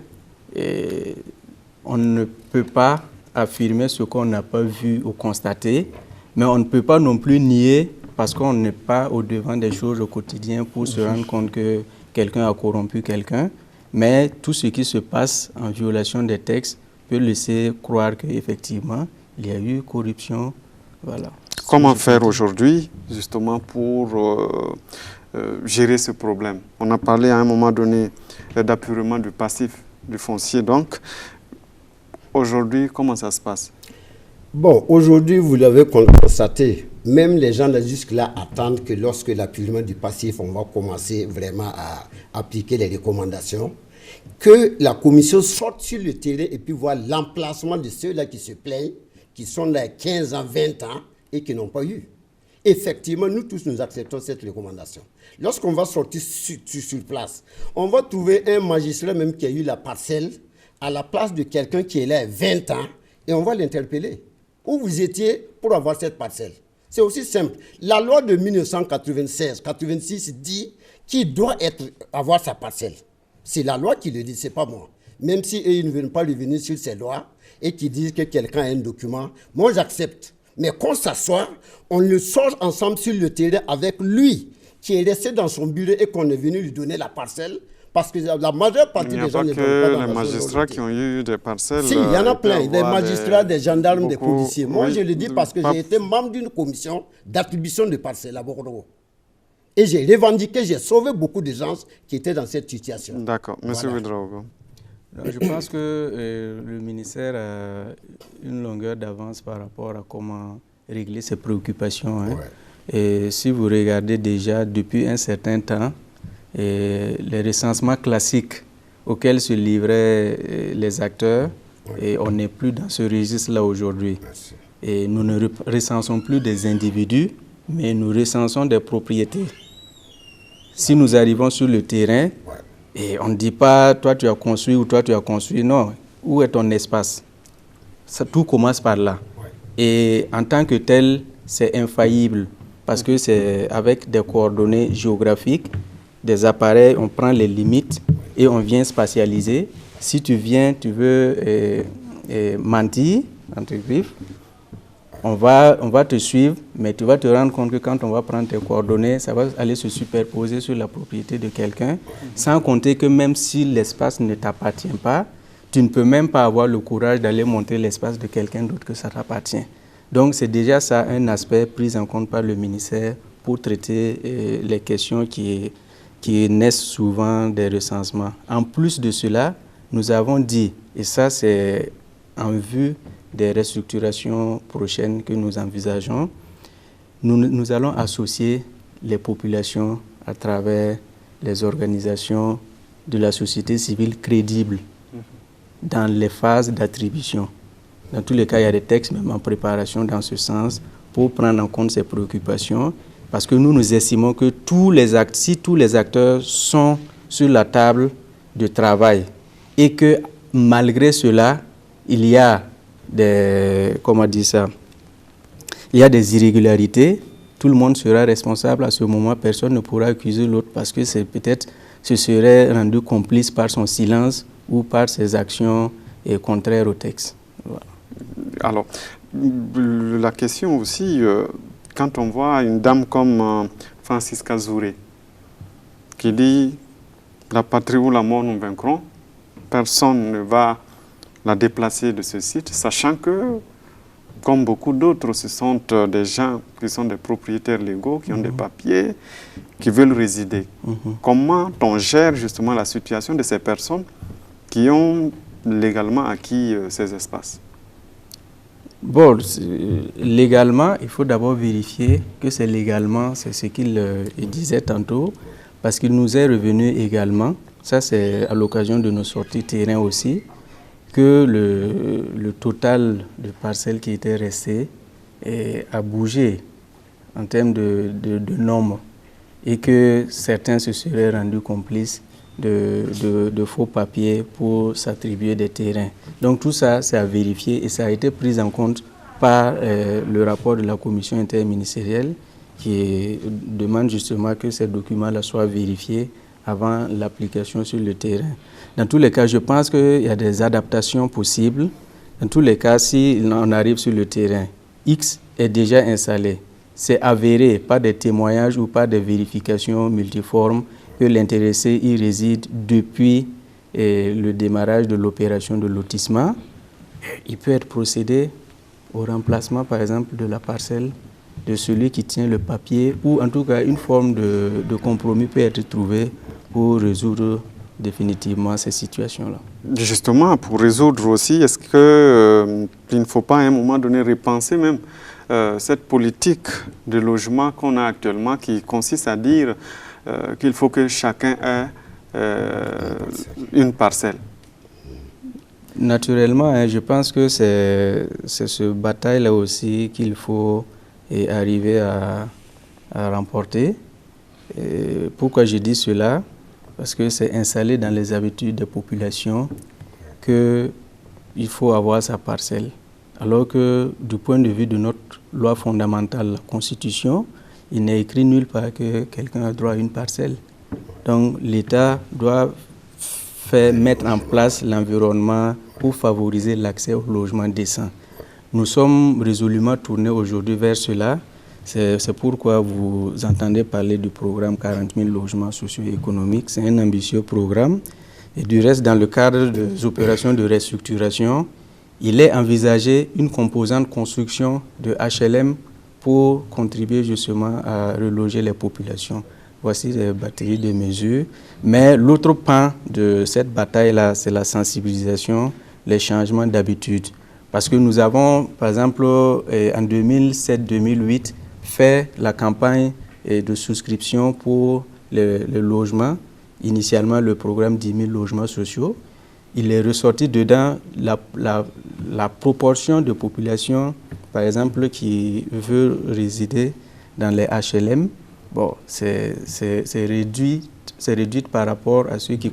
on ne peut pas affirmer ce qu'on n'a pas vu ou constaté, mais on ne peut pas non plus nier parce qu'on n'est pas au-devant des choses au quotidien pour se rendre compte que quelqu'un a corrompu quelqu'un. Mais tout ce qui se passe en violation des textes peut laisser croire qu'effectivement, il y a eu corruption. Voilà. Comment faire aujourd'hui, justement, pour gérer ce problème? On a parlé à un moment donné d'apurement du passif du foncier. Donc, aujourd'hui, comment ça se passe? Bon, aujourd'hui, vous l'avez constaté, même les gens jusque-là attendent que lorsque l'appurement du passif, on va commencer vraiment à appliquer les recommandations, que la commission sorte sur le terrain et puis voir l'emplacement de ceux-là qui se plaignent, qui sont là 15 ans, 20 ans et qui n'ont pas eu. Effectivement, nous tous, nous acceptons cette recommandation. Lorsqu'on va sortir sur place, on va trouver un magistrat même qui a eu la parcelle à la place de quelqu'un qui est là 20 ans et on va l'interpeller. Où vous étiez pour avoir cette parcelle? C'est aussi simple. La loi de 1996-86 dit qu'il doit avoir sa parcelle. C'est la loi qui le dit, c'est pas moi. Même si eux, ils ne veulent pas revenir sur ces lois et qui disent que quelqu'un a un document, moi j'accepte. Mais qu'on s'assoit, on le sort ensemble sur le terrain avec lui, qui est resté dans son bureau et qu'on est venu lui donner la parcelle. Parce que la majeure partie des gens ne donnent pas dans les magistrats qui ont eu des parcelles. Si, il y en a plein, des magistrats, des gendarmes, des policiers. Moi, oui, je le dis parce que j'ai été membre d'une commission d'attribution de parcelles à Bordeaux. Et j'ai revendiqué, j'ai sauvé beaucoup de gens qui étaient dans cette situation. D'accord. Monsieur Ouedraogo. Je pense que le ministère a une longueur d'avance par rapport à comment régler ses préoccupations. Hein. Ouais. Et si vous regardez déjà depuis un certain temps, les recensements classiques auxquels se livraient les acteurs, et on n'est plus dans ce registre-là aujourd'hui. Et nous ne recensons plus des individus, mais nous recensons des propriétés. Si nous arrivons sur le terrain, et on ne dit pas toi tu as construit ou toi tu as construit, non. Où est ton espace? Ça, tout commence par là. Et en tant que tel, c'est infaillible parce que c'est avec des coordonnées géographiques, des appareils, on prend les limites et on vient spatialiser. Si tu viens, tu veux mentir, entre griffes, on va te suivre, mais tu vas te rendre compte que quand on va prendre tes coordonnées, ça va aller se superposer sur la propriété de quelqu'un, sans compter que même si l'espace ne t'appartient pas, tu ne peux même pas avoir le courage d'aller monter l'espace de quelqu'un d'autre que ça t'appartient. Donc c'est déjà ça un aspect pris en compte par le ministère pour traiter les questions qui naissent souvent des recensements. En plus de cela, nous avons dit, et ça c'est en vue des restructurations prochaines que nous envisageons, nous allons associer les populations à travers les organisations de la société civile crédibles dans les phases d'attribution. Dans tous les cas, il y a des textes même en préparation dans ce sens pour prendre en compte ces préoccupations parce que nous estimons que si tous les acteurs sont sur la table de travail et que malgré cela, il y a des irrégularités, tout le monde sera responsable à ce moment, personne ne pourra accuser l'autre parce que ce serait rendu complice par son silence ou par ses actions contraires au texte. Voilà. Alors, la question aussi, quand on voit une dame comme Francisca Zouré, qui dit « la patrie ou la mort nous vaincront », personne ne va la déplacer de ce site, sachant que, comme beaucoup d'autres, ce sont des gens qui sont des propriétaires légaux, qui ont des papiers, qui veulent résider. Comment on gère justement la situation de ces personnes qui ont légalement acquis ces espaces? Bon, légalement, il faut d'abord vérifier que c'est légalement, c'est ce qu'il disait tantôt, parce qu'il nous est revenu également, ça c'est à l'occasion de nos sorties terrain aussi, que le total de parcelles qui étaient restées a bougé en termes de nombre et que certains se seraient rendus complices de faux papiers pour s'attribuer des terrains. Donc tout ça, c'est à vérifier et ça a été pris en compte par le rapport de la commission interministérielle qui demande justement que ces documents-là soient vérifiés avant l'application sur le terrain. Dans tous les cas, je pense qu'il y a des adaptations possibles. Dans tous les cas, si on arrive sur le terrain, X est déjà installé. C'est avéré par des témoignages ou par des vérifications multiformes que l'intéressé y réside depuis le démarrage de l'opération de lotissement. Il peut être procédé au remplacement, par exemple, de la parcelle de celui qui tient le papier ou en tout cas une forme de compromis peut être trouvée pour résoudre définitivement ces situations-là. Justement, pour résoudre aussi, est-ce qu'il ne faut pas à un moment donné repenser même cette politique de logement qu'on a actuellement qui consiste à dire qu'il faut que chacun ait une parcelle? Naturellement, je pense que c'est ce bataille-là aussi qu'il faut arriver à remporter. Et pourquoi je dis cela? Parce que c'est installé dans les habitudes des populations qu'il faut avoir sa parcelle. Alors que du point de vue de notre loi fondamentale, la Constitution, il n'est écrit nulle part que quelqu'un a droit à une parcelle. Donc l'État doit mettre en place l'environnement pour favoriser l'accès au logement décent. Nous sommes résolument tournés aujourd'hui vers cela. C'est pourquoi vous entendez parler du programme 40 000 logements socio-économiques. C'est un ambitieux programme. Et du reste, dans le cadre des opérations de restructuration, il est envisagé une composante construction de HLM pour contribuer justement à reloger les populations. Voici les batteries de mesures. Mais l'autre pan de cette bataille-là, c'est la sensibilisation, les changements d'habitude. Parce que nous avons, par exemple, en 2007-2008, fait la campagne de souscription pour le logement, initialement le programme 10 000 logements sociaux. Il est ressorti dedans la proportion de population, par exemple, qui veut résider dans les HLM. Bon, c'est réduit par rapport à ceux qui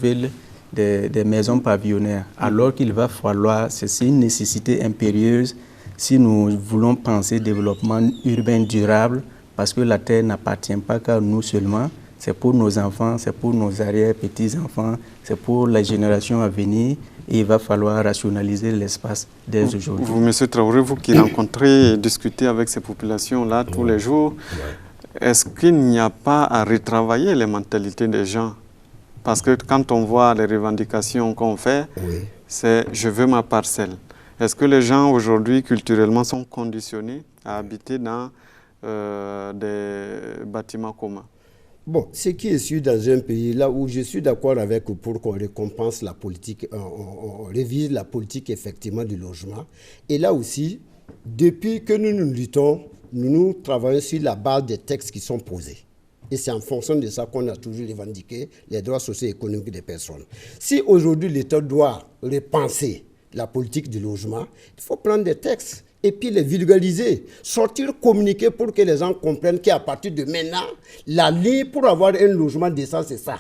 veulent des maisons pavillonnaires, alors qu'il va falloir, c'est une nécessité impérieuse si nous voulons penser développement urbain durable, parce que la terre n'appartient pas qu'à nous seulement, c'est pour nos enfants, c'est pour nos arrière-petits-enfants, c'est pour la génération à venir, et il va falloir rationaliser l'espace dès aujourd'hui. Vous, M. Traoré, vous qui rencontrez et discutez avec ces populations-là tous les jours, est-ce qu'il n'y a pas à retravailler les mentalités des gens? Parce que quand on voit les revendications qu'on fait, c'est « je veux ma parcelle ». Est-ce que les gens aujourd'hui, culturellement, sont conditionnés à habiter dans des bâtiments communs? Bon, ce qui est sûr dans un pays, là où je suis d'accord avec pour qu'on récompense la politique, on révise la politique effectivement du logement. Et là aussi, depuis que nous luttons, nous travaillons sur la base des textes qui sont posés. Et c'est en fonction de ça qu'on a toujours revendiqué les droits socio-économiques des personnes. Si aujourd'hui l'État doit repenser la politique du logement, il faut prendre des textes et puis les vulgariser, sortir, communiquer pour que les gens comprennent qu'à partir de maintenant, la ligne pour avoir un logement décent, c'est ça.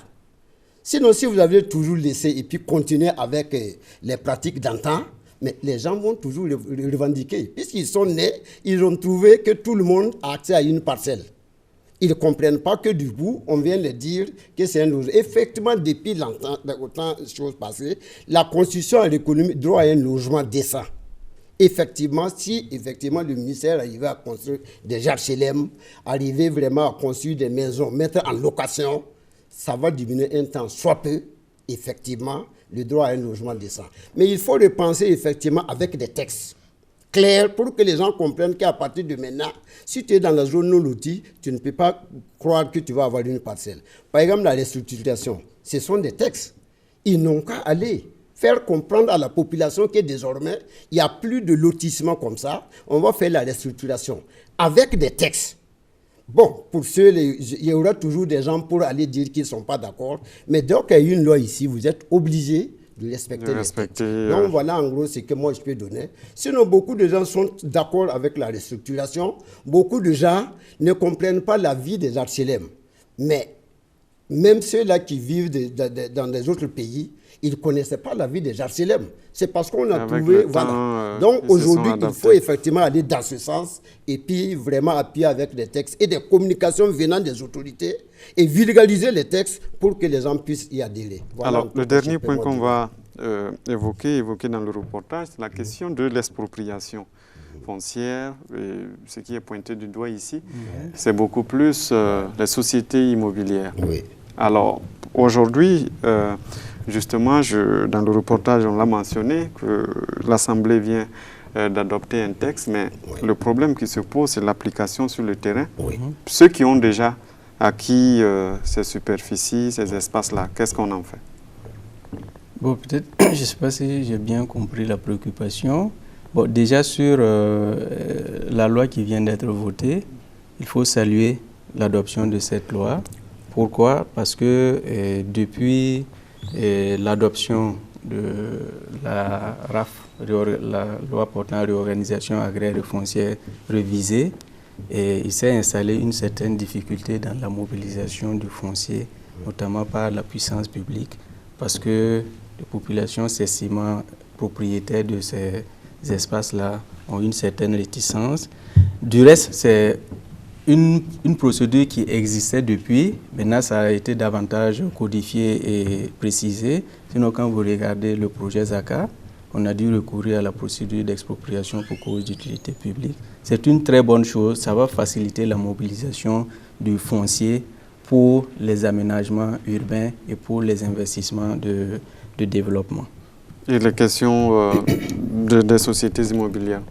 Sinon, si vous avez toujours laissé et puis continuer avec les pratiques d'antan, mais les gens vont toujours les revendiquer. Puisqu'ils sont nés, ils ont trouvé que tout le monde a accès à une parcelle. Ils ne comprennent pas que du coup, on vient leur dire que c'est un logement. Effectivement, depuis longtemps, autant de choses passées, la Constitution a reconnu le droit à un logement décent. Effectivement, si effectivement le ministère arrivait à construire des HLM, arrivait vraiment à construire des maisons, mettre en location, ça va diminuer un temps soit peu, effectivement, le droit à un logement décent. Mais il faut repenser effectivement avec des textes clairs pour que les gens comprennent qu'à partir de maintenant, si tu es dans la zone non lotie, tu ne peux pas croire que tu vas avoir une parcelle. Par exemple, la restructuration, ce sont des textes. Ils n'ont qu'à aller faire comprendre à la population que désormais, il n'y a plus de lotissement comme ça. On va faire la restructuration avec des textes. Bon, pour ceux, il y aura toujours des gens pour aller dire qu'ils ne sont pas d'accord. Mais dès qu'il y a une loi ici, vous êtes obligés de respecter les textes. Donc voilà en gros ce que moi je peux donner. Sinon, beaucoup de gens sont d'accord avec la restructuration. Beaucoup de gens ne comprennent pas la vie des HLM. Mais même ceux-là qui vivent dans les autres pays, ils ne connaissaient pas la vie des HLM. C'est parce qu'on a trouvé... Voilà. Donc aujourd'hui, il faut effectivement aller dans ce sens et puis vraiment appuyer avec des textes et des communications venant des autorités et vulgariser les textes pour que les gens puissent y adhérer. Voilà. Alors, le dernier point qu'on va évoquer dans le reportage, c'est la question de l'expropriation foncière. Et ce qui est pointé du doigt ici, c'est beaucoup plus les sociétés immobilières. Oui. Alors, aujourd'hui... justement, dans le reportage, on l'a mentionné, que l'Assemblée vient d'adopter un texte, mais le problème qui se pose, c'est l'application sur le terrain. Ceux qui ont déjà acquis ces superficies, ces espaces-là, qu'est-ce qu'on en fait? Bon, peut-être, je ne sais pas si j'ai bien compris la préoccupation. Bon, déjà sur la loi qui vient d'être votée, il faut saluer l'adoption de cette loi. Pourquoi? Parce que depuis l'adoption de la RAF, la loi portant réorganisation agraire et foncière révisée, il s'est installé une certaine difficulté dans la mobilisation du foncier, notamment par la puissance publique, parce que les populations s'estimant propriétaires de ces espaces-là ont une certaine réticence. Du reste, c'est une procédure qui existait depuis. Maintenant, ça a été davantage codifié et précisé. Sinon, quand vous regardez le projet ZACA, on a dû recourir à la procédure d'expropriation pour cause d'utilité publique. C'est une très bonne chose. Ça va faciliter la mobilisation du foncier pour les aménagements urbains et pour les investissements de développement. Et les questions des sociétés immobilières.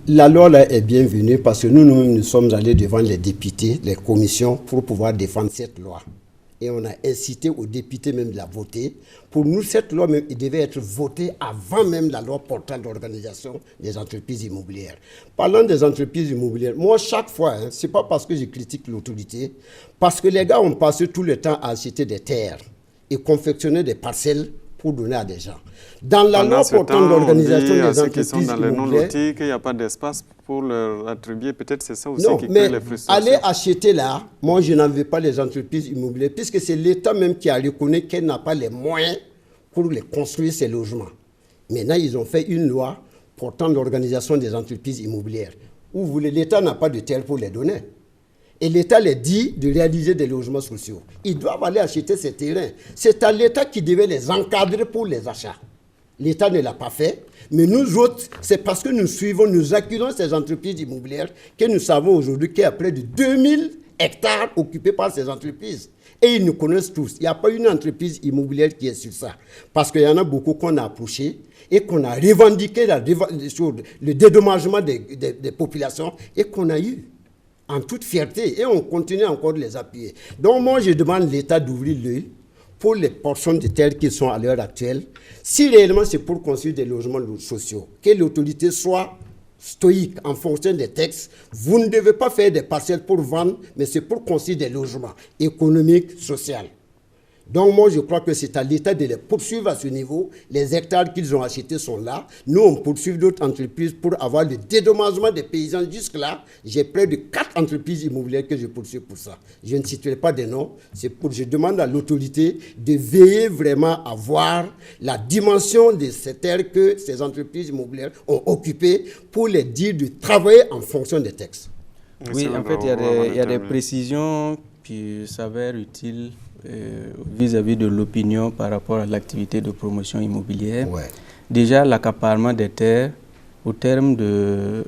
La loi là est bienvenue parce que nous sommes allés devant les députés, les commissions, pour pouvoir défendre cette loi. Et on a incité aux députés même de la voter. Pour nous, cette loi même, elle devait être votée avant même la loi portant l'organisation des entreprises immobilières. Parlant des entreprises immobilières, moi, chaque fois, ce n'est pas parce que je critique l'autorité, parce que les gars ont passé tout le temps à acheter des terres et confectionner des parcelles pour donner à des gens. Dans la loi portant l'organisation des entreprises qui sont dans les non-lotis, qu'il n'y a pas d'espace pour leur attribuer, peut-être c'est ça aussi qui crée les frustrations. Aller acheter là, moi je n'en veux pas les entreprises immobilières, puisque c'est l'État même qui a reconnu qu'elle n'a pas les moyens pour les construire ces logements. Maintenant, ils ont fait une loi portant l'organisation des entreprises immobilières, où l'État n'a pas de terre pour les donner. Et l'État les dit de réaliser des logements sociaux. Ils doivent aller acheter ces terrains. C'est à l'État qui devait les encadrer pour les achats. L'État ne l'a pas fait. Mais nous autres, c'est parce que nous suivons, nous acculons ces entreprises immobilières que nous savons aujourd'hui qu'il y a près de 2000 hectares occupés par ces entreprises. Et ils nous connaissent tous. Il n'y a pas une entreprise immobilière qui est sur ça. Parce qu'il y en a beaucoup qu'on a approchés et qu'on a revendiqué le dédommagement des populations et qu'on a eu en toute fierté, et on continue encore de les appuyer. Donc moi, je demande l'État d'ouvrir l'œil pour les portions de terre qui sont à l'heure actuelle. Si réellement c'est pour construire des logements sociaux, que l'autorité soit stoïque en fonction des textes. Vous ne devez pas faire des parcelles pour vendre, mais c'est pour construire des logements économiques, sociaux. Donc moi, je crois que c'est à l'État de les poursuivre à ce niveau. Les hectares qu'ils ont achetés sont là. Nous, on poursuit d'autres entreprises pour avoir le dédommagement des paysans. Jusque-là, j'ai près de 4 entreprises immobilières que je poursuis pour ça. Je ne citerai pas des noms. Je demande à l'autorité de veiller vraiment à voir la dimension de ces terres que ces entreprises immobilières ont occupées pour les dire de travailler en fonction des textes. Oui, en fait, il y a des précisions qui s'avèrent utiles vis-à-vis de l'opinion par rapport à l'activité de promotion immobilière. Ouais. Déjà, l'accaparement des terres, au terme de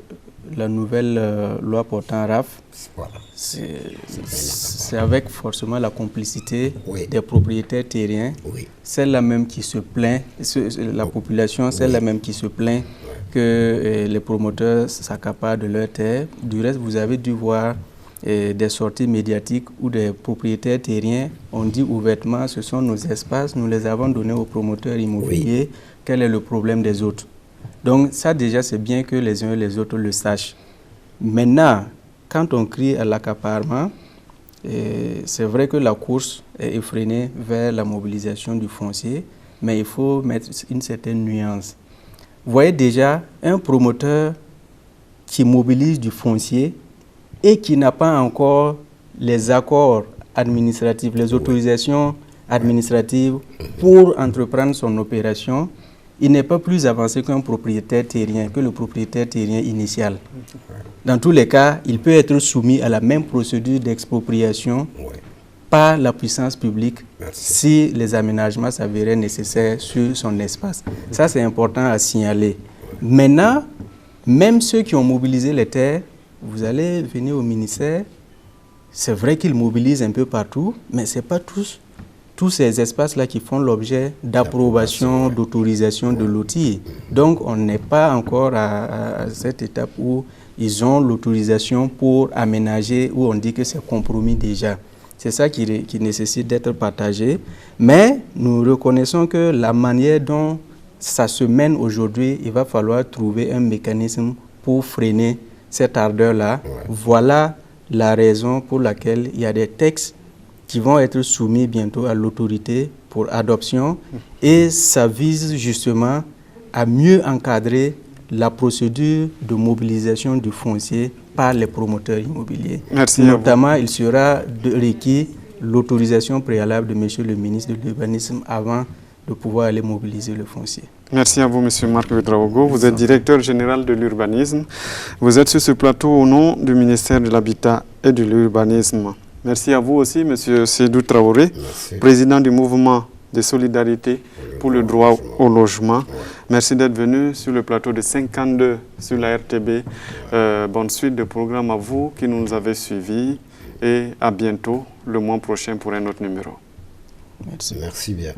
la nouvelle loi portant RAF, voilà. C'est avec forcément la complicité des propriétaires terriens, celle-là même qui se plaint, la population, celle-là même qui se plaint que les promoteurs s'accaparent de leurs terres. Du reste, vous avez dû voir des sorties médiatiques où des propriétaires terriens ont dit ouvertement ce sont nos espaces, nous les avons donnés aux promoteurs immobiliers, quel est le problème des autres. Donc ça déjà c'est bien que les uns et les autres le sachent. Maintenant, quand on crie à l'accaparement, c'est vrai que la course est effrénée vers la mobilisation du foncier, mais il faut mettre une certaine nuance. Vous voyez déjà un promoteur qui mobilise du foncier et qui n'a pas encore les accords administratifs, les autorisations administratives pour entreprendre son opération, il n'est pas plus avancé qu'un propriétaire terrien, que le propriétaire terrien initial. Dans tous les cas, il peut être soumis à la même procédure d'expropriation par la puissance publique si les aménagements s'avéraient nécessaires sur son espace. Ça, c'est important à signaler. Maintenant, même ceux qui ont mobilisé les terres, vous allez venir au ministère, c'est vrai qu'ils mobilisent un peu partout, mais ce n'est pas tous ces espaces-là qui font l'objet d'approbation, d'autorisation de lotir. Donc, on n'est pas encore à cette étape où ils ont l'autorisation pour aménager, où on dit que c'est compromis déjà. C'est ça qui nécessite d'être partagé. Mais nous reconnaissons que la manière dont ça se mène aujourd'hui, il va falloir trouver un mécanisme pour freiner cette ardeur-là. Ouais. Voilà la raison pour laquelle il y a des textes qui vont être soumis bientôt à l'autorité pour adoption. Et ça vise justement à mieux encadrer la procédure de mobilisation du foncier par les promoteurs immobiliers. Merci. Notamment, il sera requis l'autorisation préalable de M. le ministre de l'Urbanisme avant de pouvoir aller mobiliser le foncier. Merci à vous, M. Marc Ouedraogo. Vous êtes directeur général de l'urbanisme. Vous êtes sur ce plateau au nom du ministère de l'Habitat et de l'Urbanisme. Merci à vous aussi, M. Sédou Traoré, président du mouvement de solidarité pour le droit au logement. Merci d'être venu sur le plateau de 52 sur la RTB. Bonne suite de programme à vous qui nous avez suivis et à bientôt le mois prochain pour un autre numéro. Merci bien.